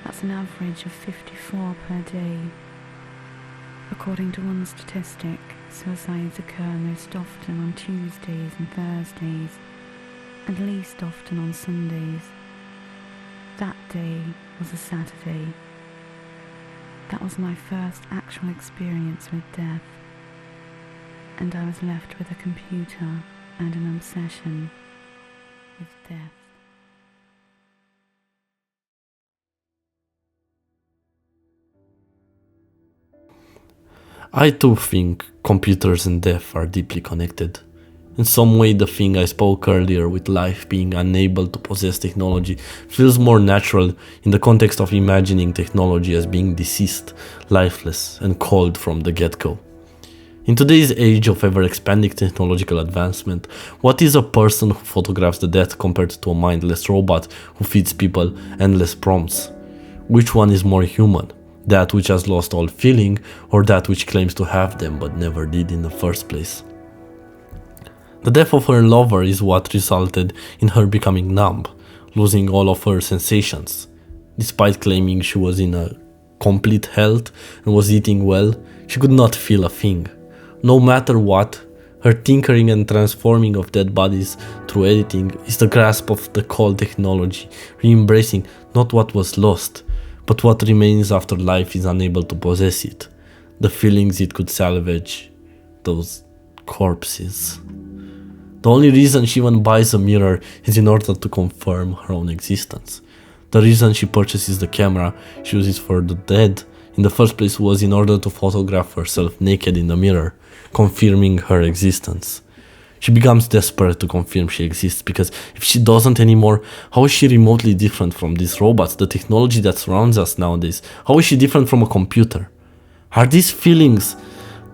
That's an average of 54 per day. According to one statistic, suicides occur most often on Tuesdays and Thursdays, and least often on Sundays. That day was a Saturday. That was my first actual experience with death, and I was left with a computer and an obsession with death. I too think computers and death are deeply connected. In some way, the thing I spoke earlier with life being unable to possess technology feels more natural in the context of imagining technology as being deceased, lifeless, and cold from the get-go. In today's age of ever-expanding technological advancement, what is a person who photographs the dead compared to a mindless robot who feeds people endless prompts? Which one is more human? That which has lost all feeling, or that which claims to have them but never did in the first place? The death of her lover is what resulted in her becoming numb, losing all of her sensations. Despite claiming she was in a complete health and was eating well, she could not feel a thing. No matter what, her tinkering and transforming of dead bodies through editing is the grasp of the cold technology, re-embracing not what was lost, but what remains after life is unable to possess it, the feelings it could salvage, those corpses. The only reason she even buys a mirror is in order to confirm her own existence. The reason she purchases the camera she uses for the dead in the first place was in order to photograph herself naked in the mirror, confirming her existence. She becomes desperate to confirm she exists, because if she doesn't anymore, how is she remotely different from these robots, the technology that surrounds us nowadays? How is she different from a computer? Are these feelings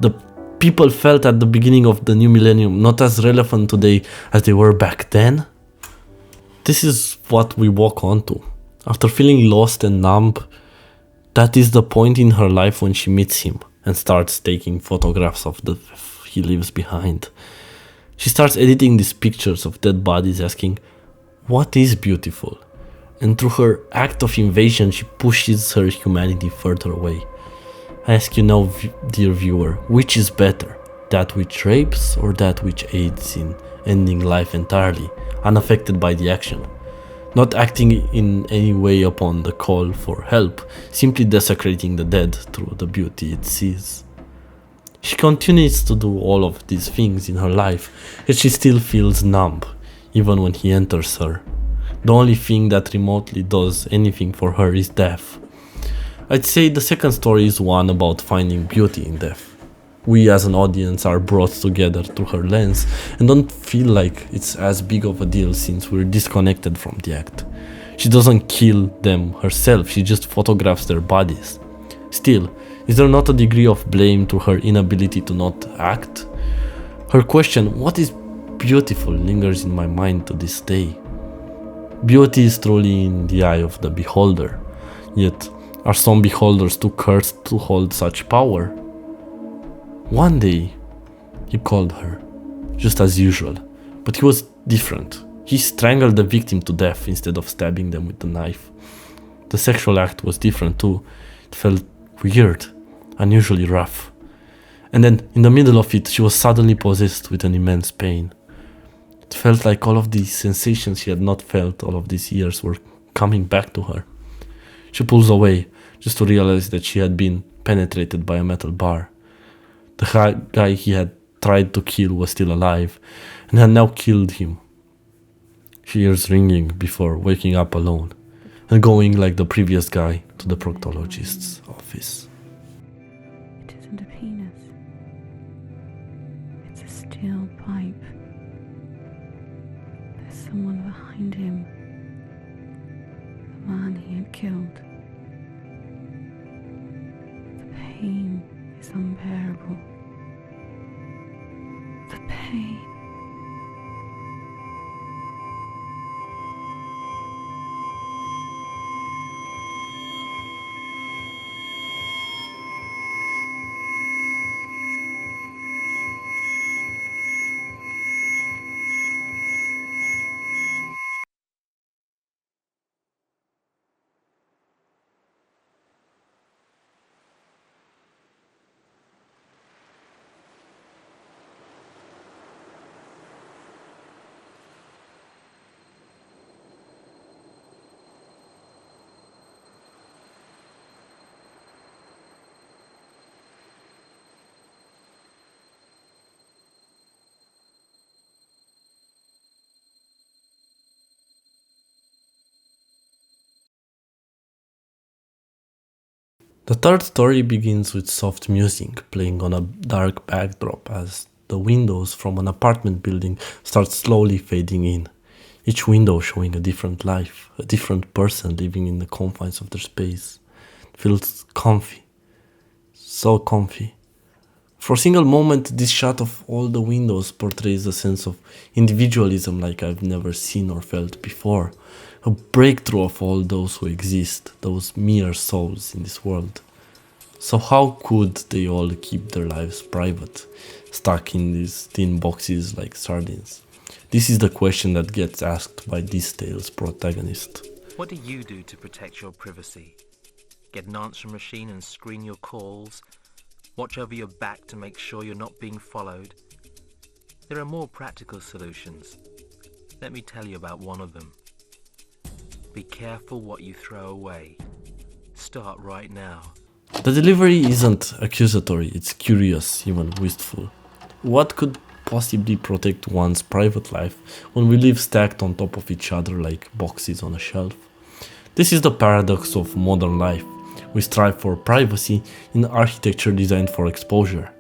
the people felt at the beginning of the new millennium not as relevant today as they were back then? This is what we walk onto. After feeling lost and numb, that is the point in her life when she meets him and starts taking photographs of the he leaves behind. She starts editing these pictures of dead bodies, asking, what is beautiful? And through her act of invasion, she pushes her humanity further away. I ask you now, dear viewer, which is better? That which rapes, or that which aids in ending life entirely, unaffected by the action? Not acting in any way upon the call for help, simply desecrating the dead through the beauty it sees. She continues to do all of these things in her life, yet she still feels numb, even when he enters her. The only thing that remotely does anything for her is death. I'd say the second story is one about finding beauty in death. We as an audience are brought together through her lens and don't feel like it's as big of a deal since we're disconnected from the act. She doesn't kill them herself, she just photographs their bodies. Still, is there not a degree of blame to her inability to not act? Her question, what is beautiful, lingers in my mind to this day. Beauty is truly in the eye of the beholder, yet are some beholders too cursed to hold such power? One day, he called her, just as usual, but he was different. He strangled the victim to death instead of stabbing them with the knife. The sexual act was different too. It felt weird, unusually rough. And then, in the middle of it, she was suddenly possessed with an immense pain. It felt like all of these sensations she had not felt all of these years were coming back to her. She pulls away, just to realize that she had been penetrated by a metal bar. The guy he had tried to kill was still alive, and had now killed him. She hears ringing before waking up alone, and going like the previous guy to the proctologist's office. It isn't a penis. It's a steel pipe. There's someone behind him. The man he had killed. The pain is unbearable. The pain. The third story begins with soft music playing on a dark backdrop as the windows from an apartment building start slowly fading in, each window showing a different life, a different person living in the confines of their space. It feels comfy, so comfy. For a single moment, this shot of all the windows portrays a sense of individualism like I've never seen or felt before. A breakthrough of all those who exist, those mere souls in this world. So how could they all keep their lives private, stuck in these thin boxes like sardines? This is the question that gets asked by this tale's protagonist. What do you do to protect your privacy? Get an answering machine and screen your calls? Watch over your back to make sure you're not being followed? There are more practical solutions. Let me tell you about one of them. Be careful what you throw away. Start right now. The delivery isn't accusatory, it's curious, even wistful. What could possibly protect one's private life when we live stacked on top of each other like boxes on a shelf? This is the paradox of modern life. We strive for privacy in architecture designed for exposure.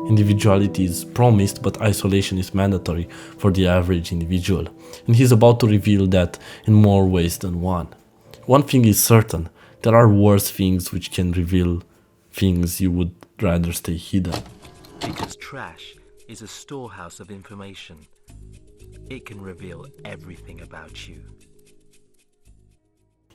Individuality is promised, but isolation is mandatory for the average individual, and he's about to reveal that in more ways than one. One thing is certain, there are worse things which can reveal things you would rather stay hidden. Because trash is a storehouse of information. It can reveal everything about you.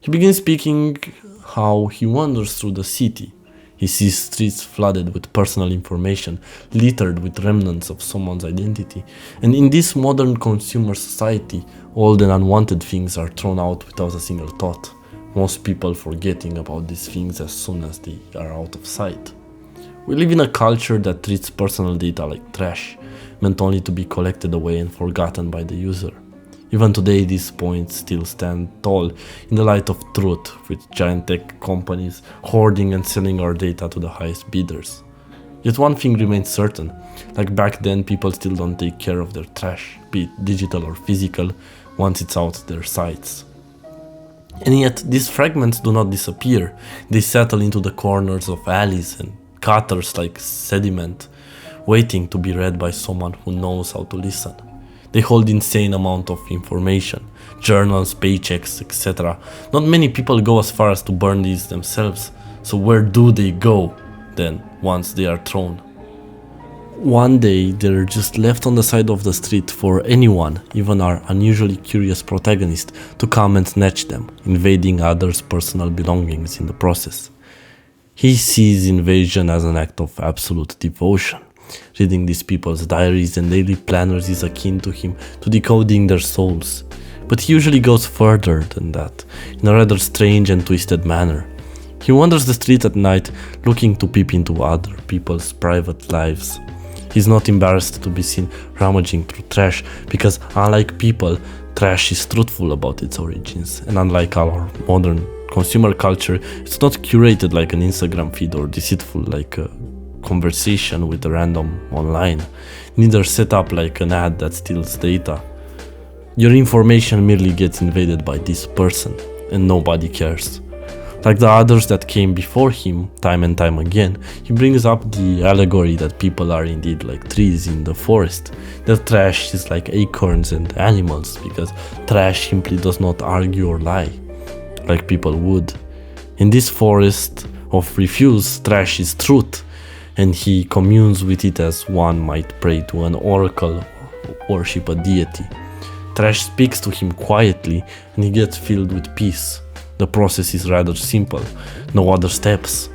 He begins speaking how he wanders through the city. He sees streets flooded with personal information, littered with remnants of someone's identity. And in this modern consumer society, old and unwanted things are thrown out without a single thought. Most people forgetting about these things as soon as they are out of sight. We live in a culture that treats personal data like trash, meant only to be collected away and forgotten by the user. Even today, these points still stand tall in the light of truth, with giant tech companies hoarding and selling our data to the highest bidders. Yet one thing remains certain, like back then, people still don't take care of their trash, be it digital or physical, once it's out their sites. And yet, these fragments do not disappear, they settle into the corners of alleys and gutters like sediment, waiting to be read by someone who knows how to listen. They hold insane amount of information, journals, paychecks, etc. Not many people go as far as to burn these themselves, so where do they go then once they are thrown? One day they're just left on the side of the street for anyone, even our unusually curious protagonist, to come and snatch them, invading others' personal belongings in the process. He sees invasion as an act of absolute devotion. Reading these people's diaries and daily planners is akin to him to decoding their souls. But he usually goes further than that, in a rather strange and twisted manner. He wanders the street at night, looking to peep into other people's private lives. He's not embarrassed to be seen rummaging through trash, because unlike people, trash is truthful about its origins, and unlike our modern consumer culture, it's not curated like an Instagram feed or deceitful like a conversation with a random online, neither set up like an ad that steals data. Your information merely gets invaded by this person, and nobody cares. Like the others that came before him, time and time again, he brings up the allegory that people are indeed like trees in the forest, that trash is like acorns and animals, because trash simply does not argue or lie, like people would. In this forest of refuse, trash is truth, and he communes with it as one might pray to an oracle or worship a deity. Trash speaks to him quietly, and he gets filled with peace. The process is rather simple, no other steps.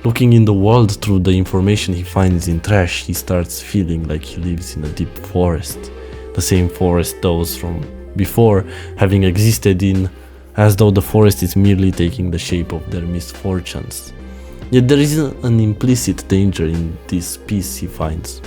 Looking in the world through the information he finds in trash, he starts feeling like he lives in a deep forest. The same forest those from before having existed in, as though the forest is merely taking the shape of their misfortunes. Yet there is an implicit danger in this peace he finds.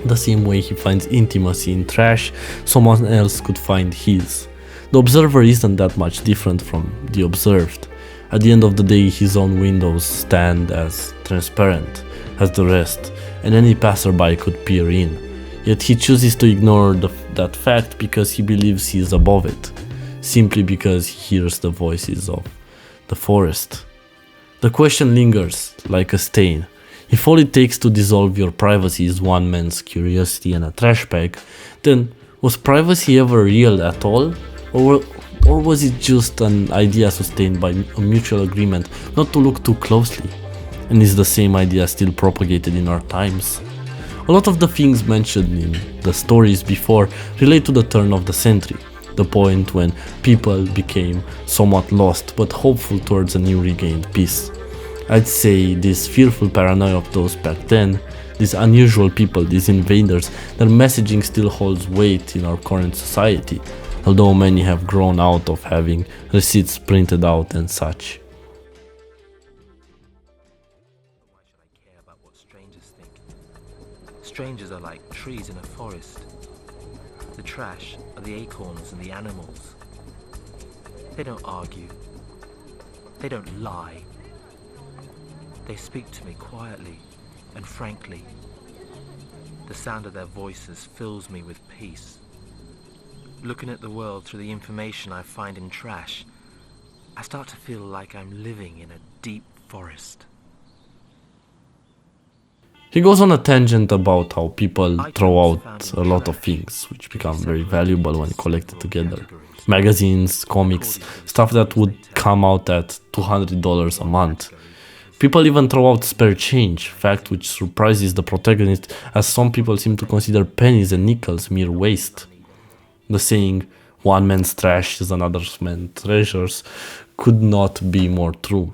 The same way he finds intimacy in trash, someone else could find his. The observer isn't that much different from the observed. At the end of the day, his own windows stand as transparent as the rest, and any passerby could peer in. Yet he chooses to ignore that fact because he believes he is above it, simply because he hears the voices of the forest. The question lingers like a stain. If all it takes to dissolve your privacy is one man's curiosity and a trash bag, then was privacy ever real at all? Or was it just an idea sustained by a mutual agreement not to look too closely? And is the same idea still propagated in our times? A lot of the things mentioned in the stories before relate to the turn of the century, the point when people became somewhat lost but hopeful towards a new regained peace. I'd say this fearful paranoia of those back then, these unusual people, these invaders, their messaging still holds weight in our current society, although many have grown out of having receipts printed out and such. Why should I care about what strangers think? Strangers are like trees in a forest. The trash are the acorns and the animals. They don't argue. They don't lie. They speak to me quietly and frankly. The sound of their voices fills me with peace. Looking at the world through the information I find in trash, I start to feel like I'm living in a deep forest. He goes on a tangent about how people throw out a lot of things which become very valuable when collected together. Magazines, comics, stuff that would come out at $200 a month. People even throw out spare change, fact which surprises the protagonist as some people seem to consider pennies and nickels mere waste. The saying, one man's trash is another man's treasures, could not be more true.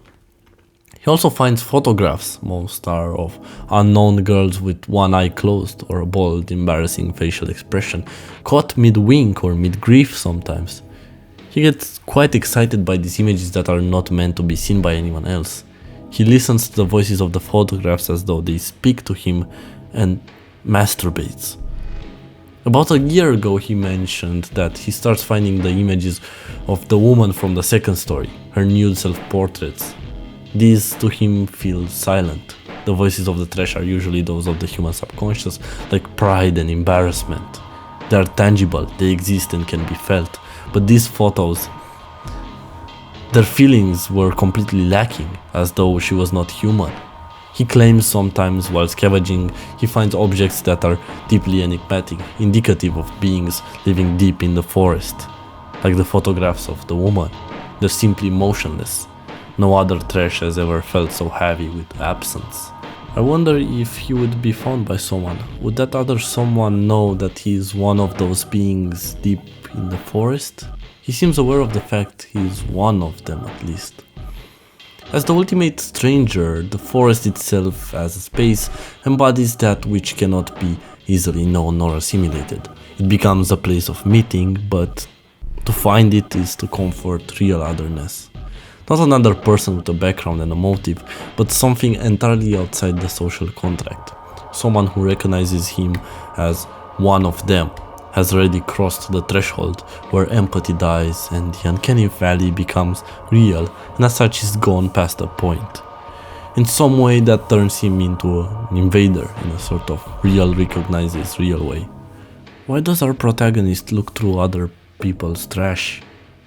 He also finds photographs, most are of unknown girls with one eye closed or a bold, embarrassing facial expression, caught mid-wink or mid-grief sometimes. He gets quite excited by these images that are not meant to be seen by anyone else. He listens to the voices of the photographs as though they speak to him and masturbates. About a year ago he mentioned that he starts finding the images of the woman from the second story, her nude self-portraits. These to him feel silent. The voices of the trash are usually those of the human subconscious, like pride and embarrassment. They are tangible, they exist and can be felt, but these photos, their feelings were completely lacking, as though she was not human. He claims sometimes while scavenging he finds objects that are deeply enigmatic, indicative of beings living deep in the forest. Like the photographs of the woman, they're simply motionless. No other trash has ever felt so heavy with absence. I wonder if he would be found by someone. Would that other someone know that he is one of those beings deep in the forest? He seems aware of the fact he is one of them at least. As the ultimate stranger, the forest itself as a space embodies that which cannot be easily known or assimilated. It becomes a place of meeting, but to find it is to comfort real otherness. Not another person with a background and a motive, but something entirely outside the social contract. Someone who recognizes him as one of them, has already crossed the threshold where empathy dies and the uncanny valley becomes real, and as such is gone past a point. In some way that turns him into an invader in a sort of real recognizes real way. Why does our protagonist look through other people's trash?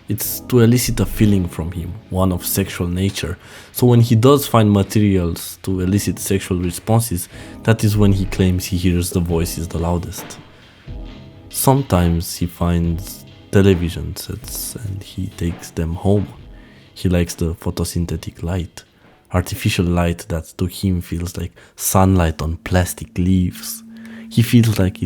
It's to elicit a feeling from him, one of sexual nature. So when he does find materials to elicit sexual responses, that is when he claims he hears the voices the loudest. Sometimes he finds television sets and he takes them home. He likes the photosynthetic light, artificial light that to him feels like sunlight on plastic leaves. He feels like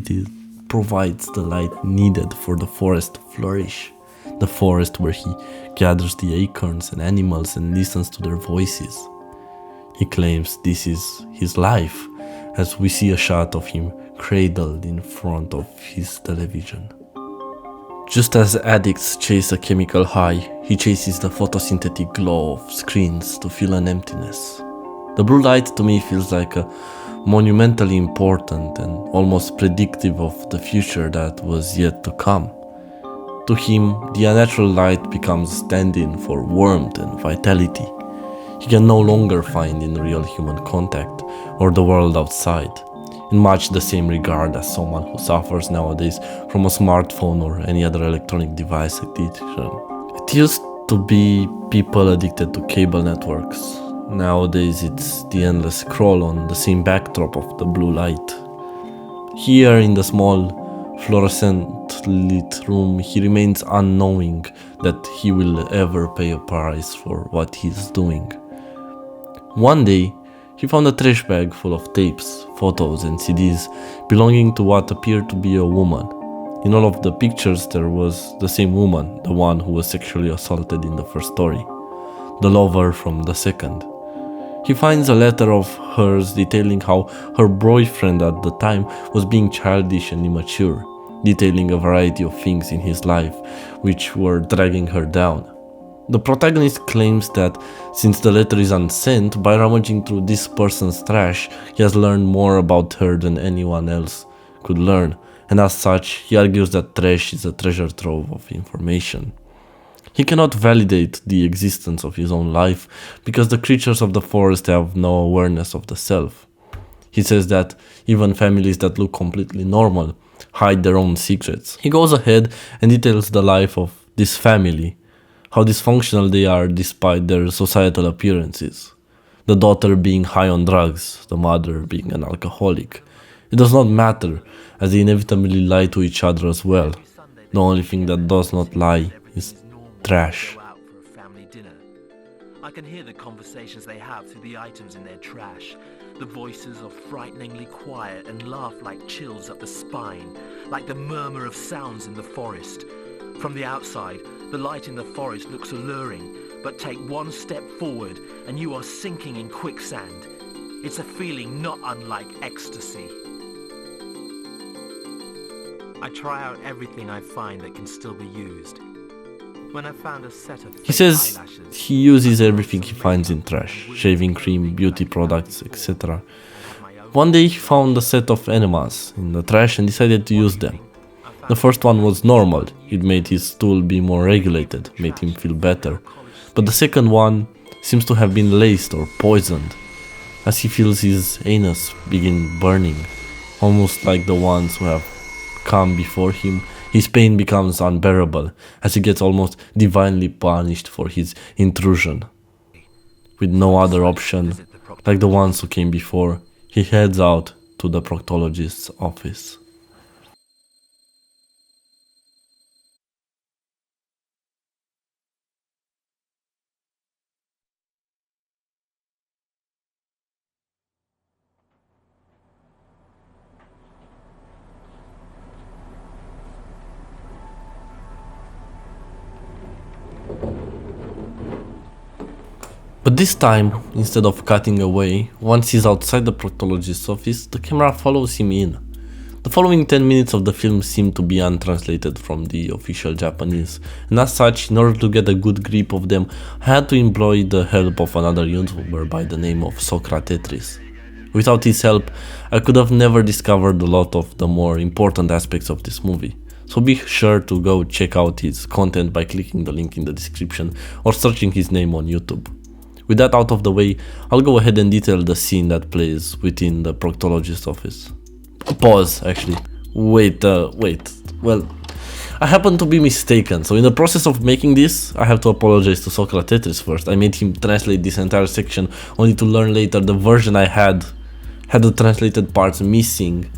provides the light needed for the forest to flourish. The forest where he gathers the acorns and animals and listens to their voices. He claims this is his life, as we see a shot of him cradled in front of his television. Just as addicts chase a chemical high, he chases the photosynthetic glow of screens to feel an emptiness. The blue light to me feels like a monumentally important and almost predictive of the future that was yet to come. To him, the unnatural light becomes stand-in for warmth and vitality. He can no longer find in real human contact or the world outside, in much the same regard as someone who suffers nowadays from a smartphone or any other electronic device addiction. It used to be people addicted to cable networks, Nowadays it's the endless scroll on the same backdrop of the blue light. Here in the small fluorescent lit room, he remains unknowing that he will ever pay a price for what he's doing. One day, he found a trash bag full of tapes, photos and CDs belonging to what appeared to be a woman. In all of the pictures there was the same woman, the one who was sexually assaulted in the first story, the lover from the second. He finds a letter of hers detailing how her boyfriend at the time was being childish and immature, detailing a variety of things in his life which were dragging her down. The protagonist claims that since the letter is unsent, by rummaging through this person's trash, he has learned more about her than anyone else could learn, and as such, he argues that trash is a treasure trove of information. He cannot validate the existence of his own life because the creatures of the forest have no awareness of the self. He says that even families that look completely normal hide their own secrets. He goes ahead and details the life of this family, how dysfunctional they are despite their societal appearances. The daughter being high on drugs, the mother being an alcoholic. It does not matter, as they inevitably lie to each other as well. The only thing that does not lie is trash. Go out for a family dinner. I can hear the conversations they have through the items in their trash. The voices are frighteningly quiet and laugh like chills up the spine, like the murmur of sounds in the forest. From the outside, the light in the forest looks alluring, but take one step forward and you are sinking in quicksand. It's a feeling not unlike ecstasy. I try out everything I find that can still be used. When I found a set of He says he uses everything he finds in trash, shaving cream, beauty products, etc. One day he found a set of enemas in the trash and decided to use them. The first one was normal, it made his stool be more regulated, made him feel better. But the second one seems to have been laced or poisoned, as he feels his anus begin burning, almost like the ones who have come before him. His pain becomes unbearable, as he gets almost divinely punished for his intrusion. With no other option, like the ones who came before, he heads out to the proctologist's office. But this time, instead of cutting away, once he's outside the proctologist's office, the camera follows him in. The following 10 minutes of the film seem to be untranslated from the official Japanese, and as such, in order to get a good grip of them, I had to employ the help of another YouTuber by the name of Socratetris. Without his help, I could have never discovered a lot of the more important aspects of this movie. So be sure to go check out his content by clicking the link in the description or searching his name on YouTube. With that out of the way, I'll go ahead and detail the scene that plays within the proctologist's office. Pause, actually. Wait. Well, I happen to be mistaken, so in the process of making this, I have to apologize to Socratetris first. I made him translate this entire section, only to learn later the version I had the translated parts missing,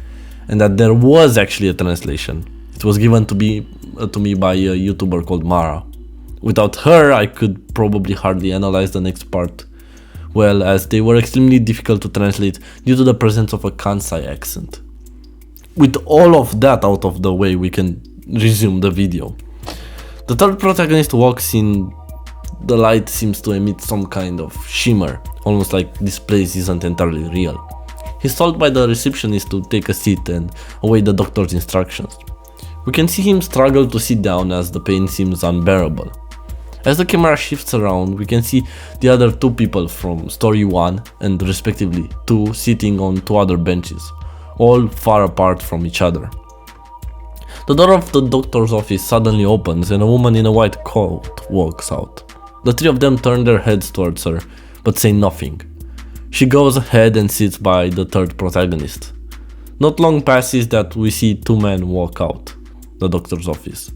and that there was actually a translation. It was given to me by a YouTuber called Mara. Without her, I could probably hardly analyze the next part well, as they were extremely difficult to translate due to the presence of a Kansai accent. With all of that out of the way, we can resume the video. The third protagonist walks in. The light seems to emit some kind of shimmer, almost like this place isn't entirely real. He's told by the receptionist to take a seat and await the doctor's instructions. We can see him struggle to sit down as the pain seems unbearable. As the camera shifts around, we can see the other two people from story 1 and respectively 2 sitting on 2 other benches, all far apart from each other. The door of the doctor's office suddenly opens and a woman in a white coat walks out. The three of them turn their heads towards her, but say nothing. She goes ahead and sits by the third protagonist. Not long passes that we see 2 men walk out the doctor's office.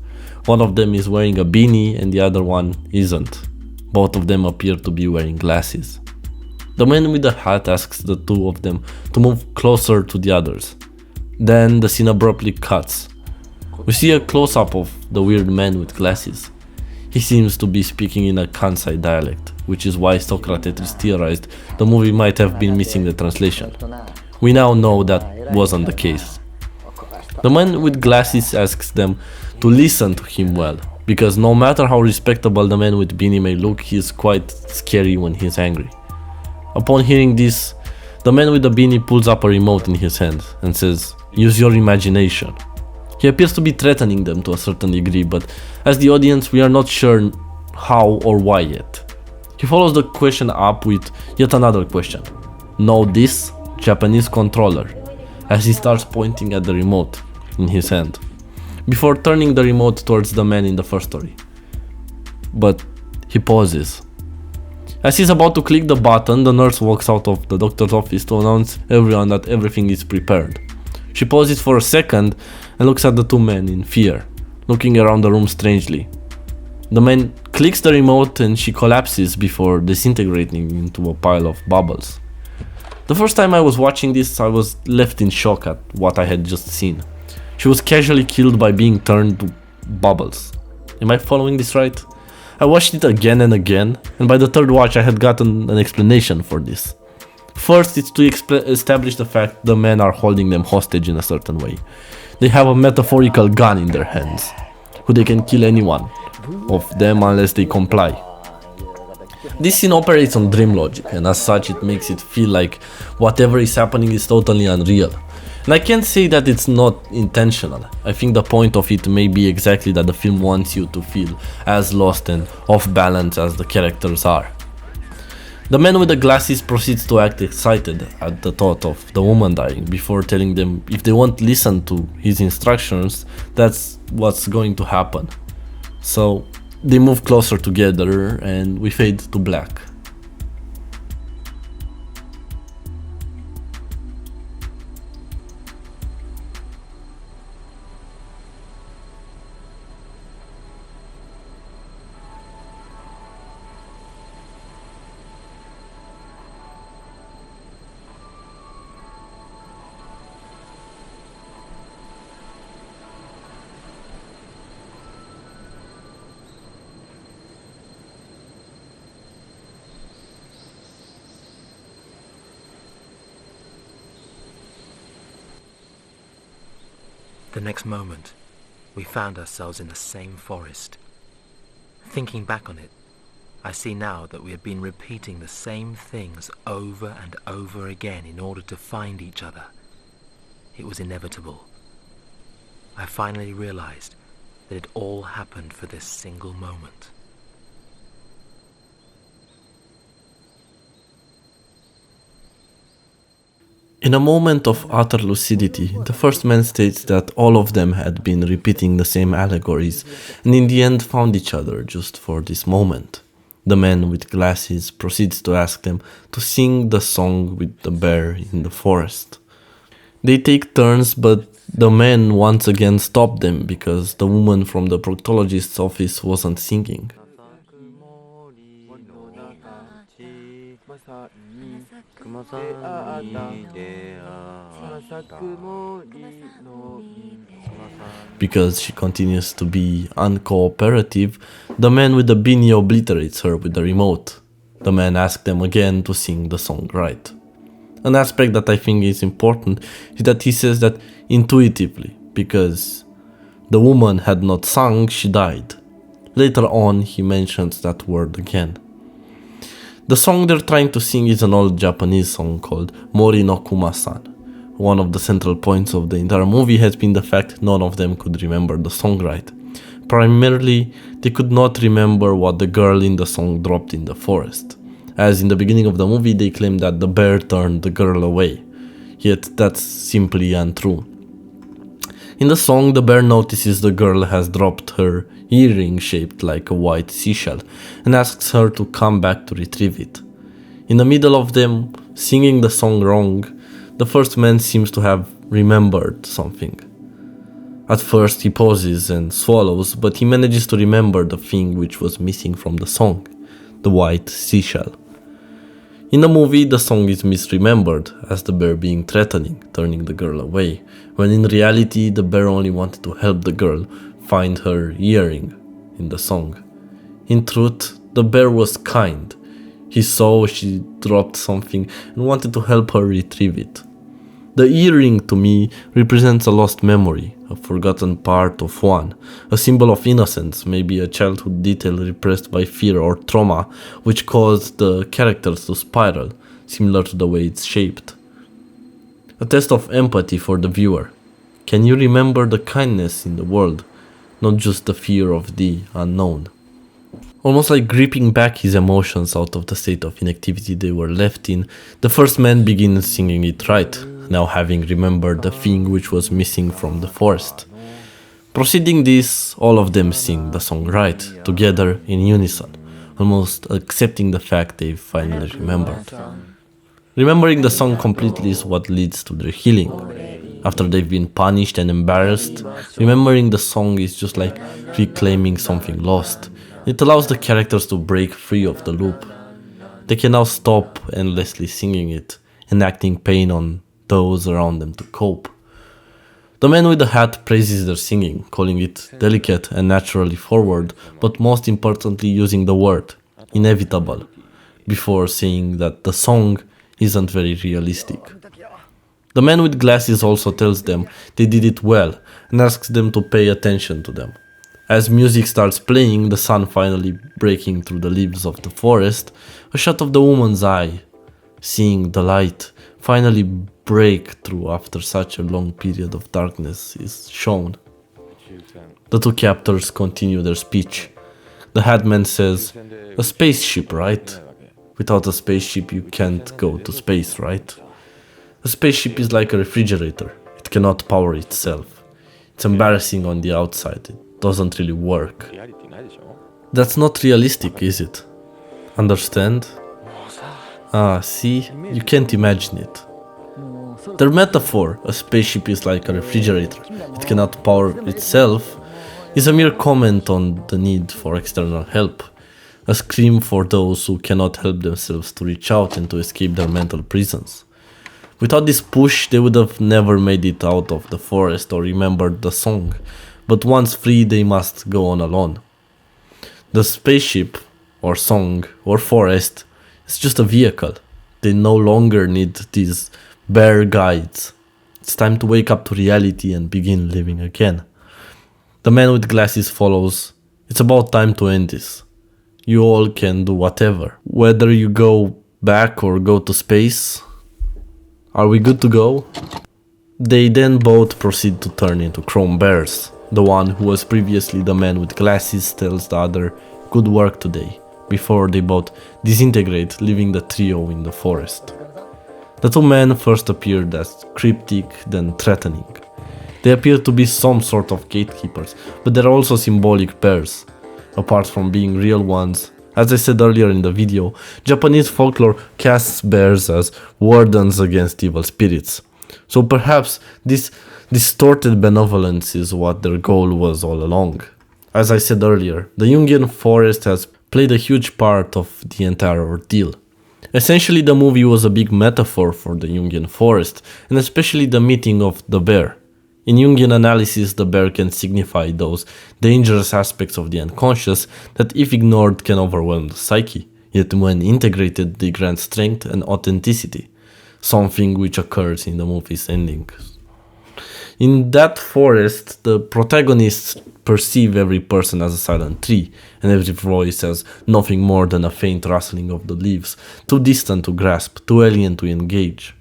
One of them is wearing a beanie and the other one isn't. Both of them appear to be wearing glasses. The man with the hat asks the two of them to move closer to the others. Then the scene abruptly cuts. We see a close-up of the weird man with glasses. He seems to be speaking in a Kansai dialect, which is why Socrates theorized the movie might have been missing the translation. We now know that wasn't the case. The man with glasses asks them to listen to him well, because no matter how respectable the man with beanie may look, he is quite scary when he is angry. Upon hearing this, the man with the beanie pulls up a remote in his hand and says, "Use your imagination." He appears to be threatening them to a certain degree, but as the audience we are not sure how or why yet. He follows the question up with yet another question. "Know this? Japanese controller," as he starts pointing at the remote in his hand, before turning the remote towards the man in the first story. But he pauses. As he's about to click the button, the nurse walks out of the doctor's office to announce everyone that everything is prepared. She pauses for a second and looks at the two men in fear, looking around the room strangely. The man clicks the remote and she collapses before disintegrating into a pile of bubbles. The first time I was watching this, I was left in shock at what I had just seen. She was casually killed by being turned to bubbles. Am I following this right? I watched it again and again, and by the third watch I had gotten an explanation for this. First, it's to establish the fact the men are holding them hostage in a certain way. They have a metaphorical gun in their hands, who they can kill anyone of them unless they comply. This scene operates on dream logic, and as such it makes it feel like whatever is happening is totally unreal. And I can't say that it's not intentional. I think the point of it may be exactly that the film wants you to feel as lost and off balance as the characters are. The man with the glasses proceeds to act excited at the thought of the woman dying before telling them if they won't listen to his instructions, that's what's going to happen. So they move closer together and we fade to black. The next moment, we found ourselves in the same forest. Thinking back on it, I see now that we had been repeating the same things over and over again in order to find each other. It was inevitable. I finally realized that it all happened for this single moment. In a moment of utter lucidity, the first man states that all of them had been repeating the same allegories and in the end found each other just for this moment. The man with glasses proceeds to ask them to sing the song with the bear in the forest. They take turns, but the man once again stopped them because the woman from the proctologist's office wasn't singing. Because she continues to be uncooperative, the man with the beanie obliterates her with the remote. The man asks them again to sing the song right. An aspect that I think is important is that he says that intuitively, because the woman had not sung, she died. Later on, he mentions that word again. The song they're trying to sing is an old Japanese song called Mori no Kuma-san. One of the central points of the entire movie has been the fact none of them could remember the song right. Primarily, they could not remember what the girl in the song dropped in the forest, as in the beginning of the movie they claim that the bear turned the girl away, yet that's simply untrue. In the song, the bear notices the girl has dropped her earring shaped like a white seashell and asks her to come back to retrieve it. In the middle of them singing the song wrong, the first man seems to have remembered something. At first he pauses and swallows, but he manages to remember the thing which was missing from the song, the white seashell. In the movie, the song is misremembered as the bear being threatening, turning the girl away, when in reality the bear only wanted to help the girl find her earring in the song. In truth, the bear was kind. He saw she dropped something and wanted to help her retrieve it. The earring to me represents a lost memory, a forgotten part of one, a symbol of innocence, maybe a childhood detail repressed by fear or trauma, which caused the characters to spiral, similar to the way it's shaped. A test of empathy for the viewer. Can you remember the kindness in the world, not just the fear of the unknown? Almost like gripping back his emotions out of the state of inactivity they were left in, the first man begins singing it right, now having remembered the thing which was missing from the forest. Proceeding this, all of them sing the song right, together in unison, almost accepting the fact they finally remembered. Remembering the song completely is what leads to their healing. After they've been punished and embarrassed, remembering the song is just like reclaiming something lost. It allows the characters to break free of the loop. They can now stop endlessly singing it, enacting pain on those around them to cope. The man with the hat praises their singing, calling it delicate and naturally forward, but most importantly using the word inevitable, before saying that the song isn't very realistic. The man with glasses also tells them they did it well and asks them to pay attention to them. As music starts playing, the sun finally breaking through the leaves of the forest, a shot of the woman's eye, seeing the light finally break through after such a long period of darkness is shown. The two captors continue their speech. The headman says, "A spaceship, right? Without a spaceship you can't go to space, right? A spaceship is like a refrigerator. It cannot power itself. It's embarrassing on the outside. It doesn't really work. That's not realistic, is it? Understand? See, you can't imagine it." Their metaphor, a spaceship is like a refrigerator, it cannot power itself, is a mere comment on the need for external help, a scream for those who cannot help themselves to reach out and to escape their mental prisons. Without this push, they would have never made it out of the forest or remembered the song, but once free they must go on alone. The spaceship, or song, or forest is just a vehicle. They no longer need these bare guides. It's time to wake up to reality and begin living again. The man with glasses follows, "It's about time to end this. You all can do whatever. Whether you go back or go to space. Are we good to go?" They then both proceed to turn into chrome bears. The one who was previously the man with glasses tells the other, "Good work today," before they both disintegrate, leaving the trio in the forest. The two men first appeared as cryptic, then threatening. They appear to be some sort of gatekeepers, but they're also symbolic bears. Apart from being real ones, as I said earlier in the video, Japanese folklore casts bears as wardens against evil spirits. So perhaps this distorted benevolence is what their goal was all along. As I said earlier, the Jungian forest has played a huge part of the entire ordeal. Essentially, the movie was a big metaphor for the Jungian forest, and especially the meeting of the bear. In Jungian analysis, the bear can signify those dangerous aspects of the unconscious that, if ignored, can overwhelm the psyche, yet when integrated, they grant strength and authenticity, something which occurs in the movie's ending. In that forest, the protagonists perceive every person as a silent tree, and every voice as nothing more than a faint rustling of the leaves, too distant to grasp, too alien to engage.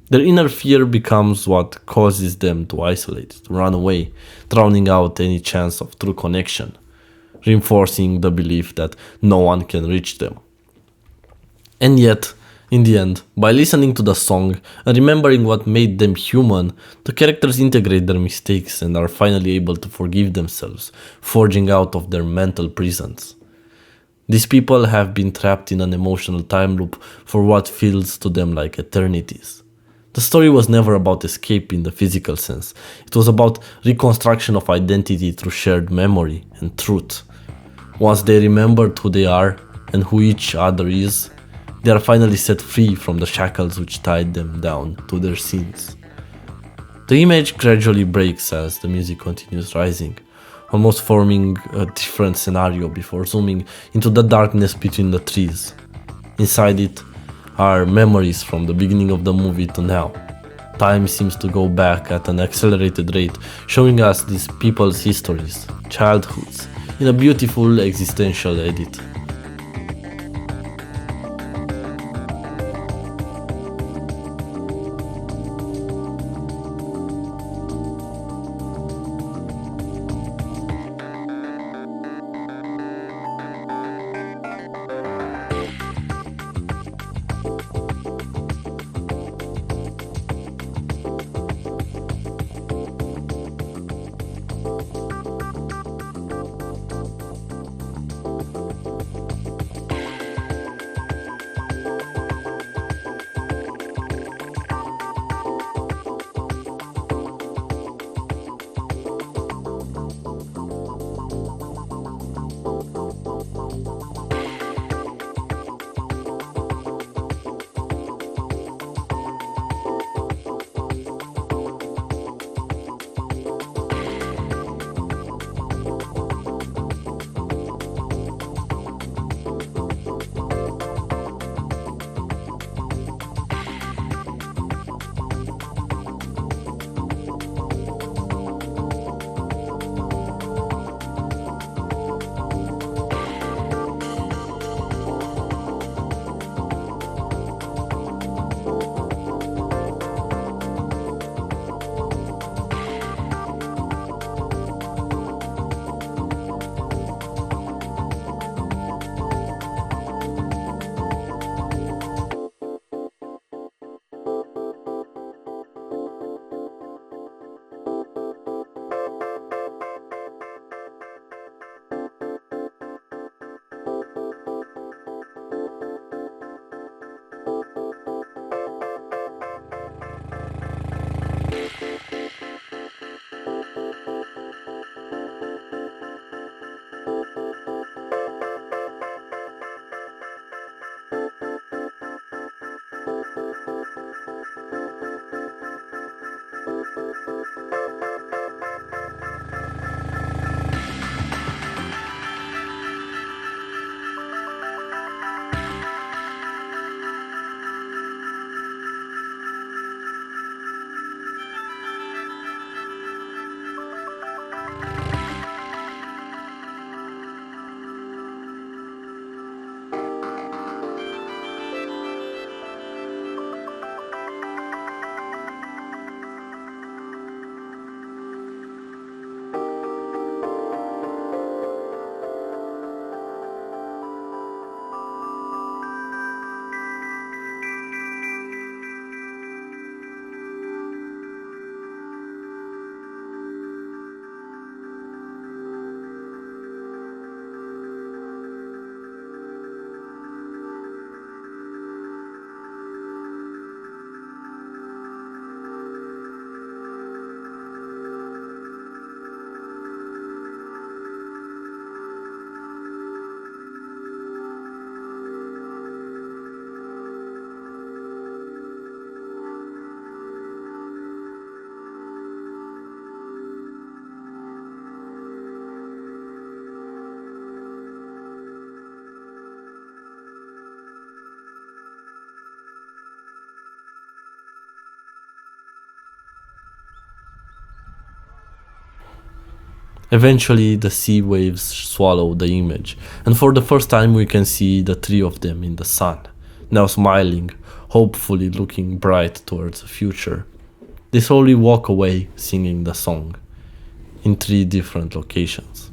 Their inner fear becomes what causes them to isolate, to run away, drowning out any chance of true connection, reinforcing the belief that no one can reach them. And yet, in the end, by listening to the song and remembering what made them human, the characters integrate their mistakes and are finally able to forgive themselves, forging out of their mental prisons. These people have been trapped in an emotional time loop for what feels to them like eternities. The story was never about escape in the physical sense. It was about reconstruction of identity through shared memory and truth. Once they remembered who they are and who each other is, They are finally set free from the shackles which tied them down to their sins. The image gradually breaks as the music continues rising, almost forming a different scenario before zooming into the darkness between the trees. Inside it are memories from the beginning of the movie to now. Time seems to go back at an accelerated rate, showing us these people's histories, childhoods, in a beautiful existential edit. Eventually, the sea waves swallow the image, and for the first time we can see the three of them in the sun, now smiling, hopefully looking bright towards the future. They slowly walk away singing the song, in three different locations.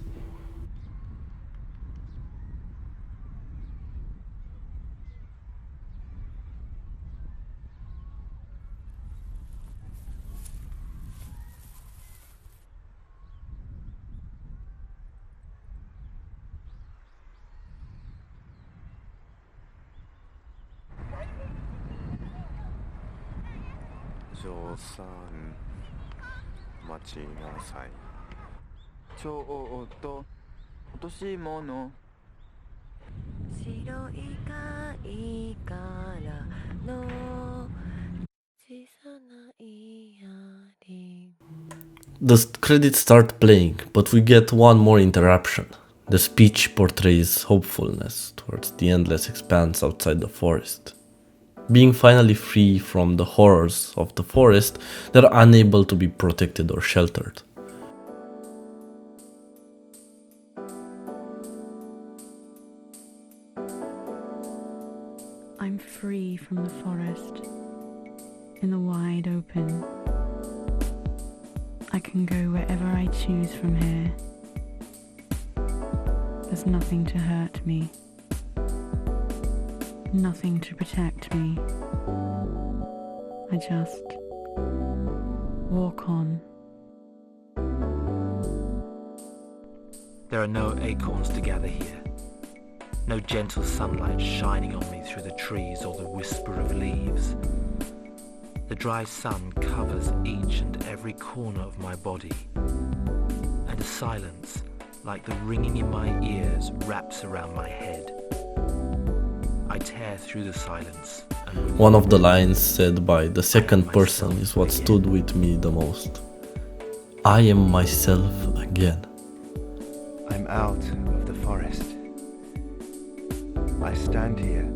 The credits start playing, but we get one more interruption. The speech portrays hopefulness towards the endless expanse outside the forest. Being finally free from the horrors of the forest, they're unable to be protected or sheltered. I'm free from the forest, in the wide open. I can go wherever I choose from here. There's nothing to hurt me, nothing to protect me. I just walk on. There are no acorns to gather here, no gentle sunlight shining on me through the trees or the whisper of leaves. The dry sun covers each and every corner of my body, and a silence like the ringing in my ears wraps around my head. I tear through the silence and One of the lines said by the second person is what stood with me the most. I am myself again. I'm out of the forest. I stand here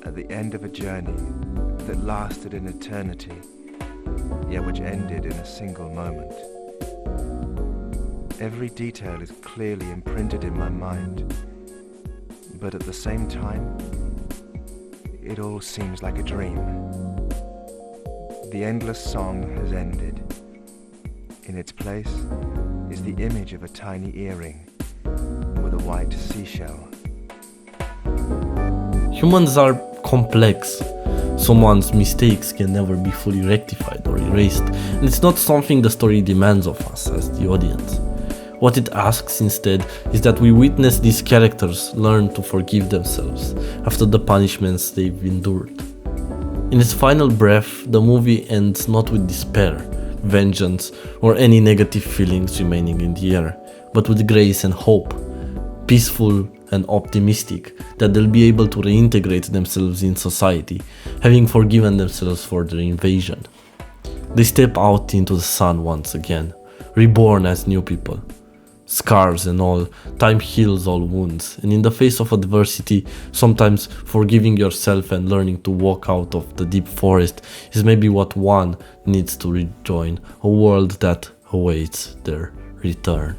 at the end of a journey that lasted an eternity, yet which ended in a single moment. Every detail is clearly imprinted in my mind, but at the same time, it all seems like a dream. The endless song has ended. In its place is the image of a tiny earring with a white seashell. Humans are complex. Someone's mistakes can never be fully rectified or erased, and it's not something the story demands of us as the audience. What it asks instead is that we witness these characters learn to forgive themselves after the punishments they've endured. In its final breath, the movie ends not with despair, vengeance, or any negative feelings remaining in the air, but with grace and hope, peaceful and optimistic that they'll be able to reintegrate themselves in society, having forgiven themselves for their invasion. They step out into the sun once again, reborn as new people. Scars and all, time heals all wounds, and in the face of adversity, sometimes forgiving yourself and learning to walk out of the deep forest is maybe what one needs to rejoin a world that awaits their return.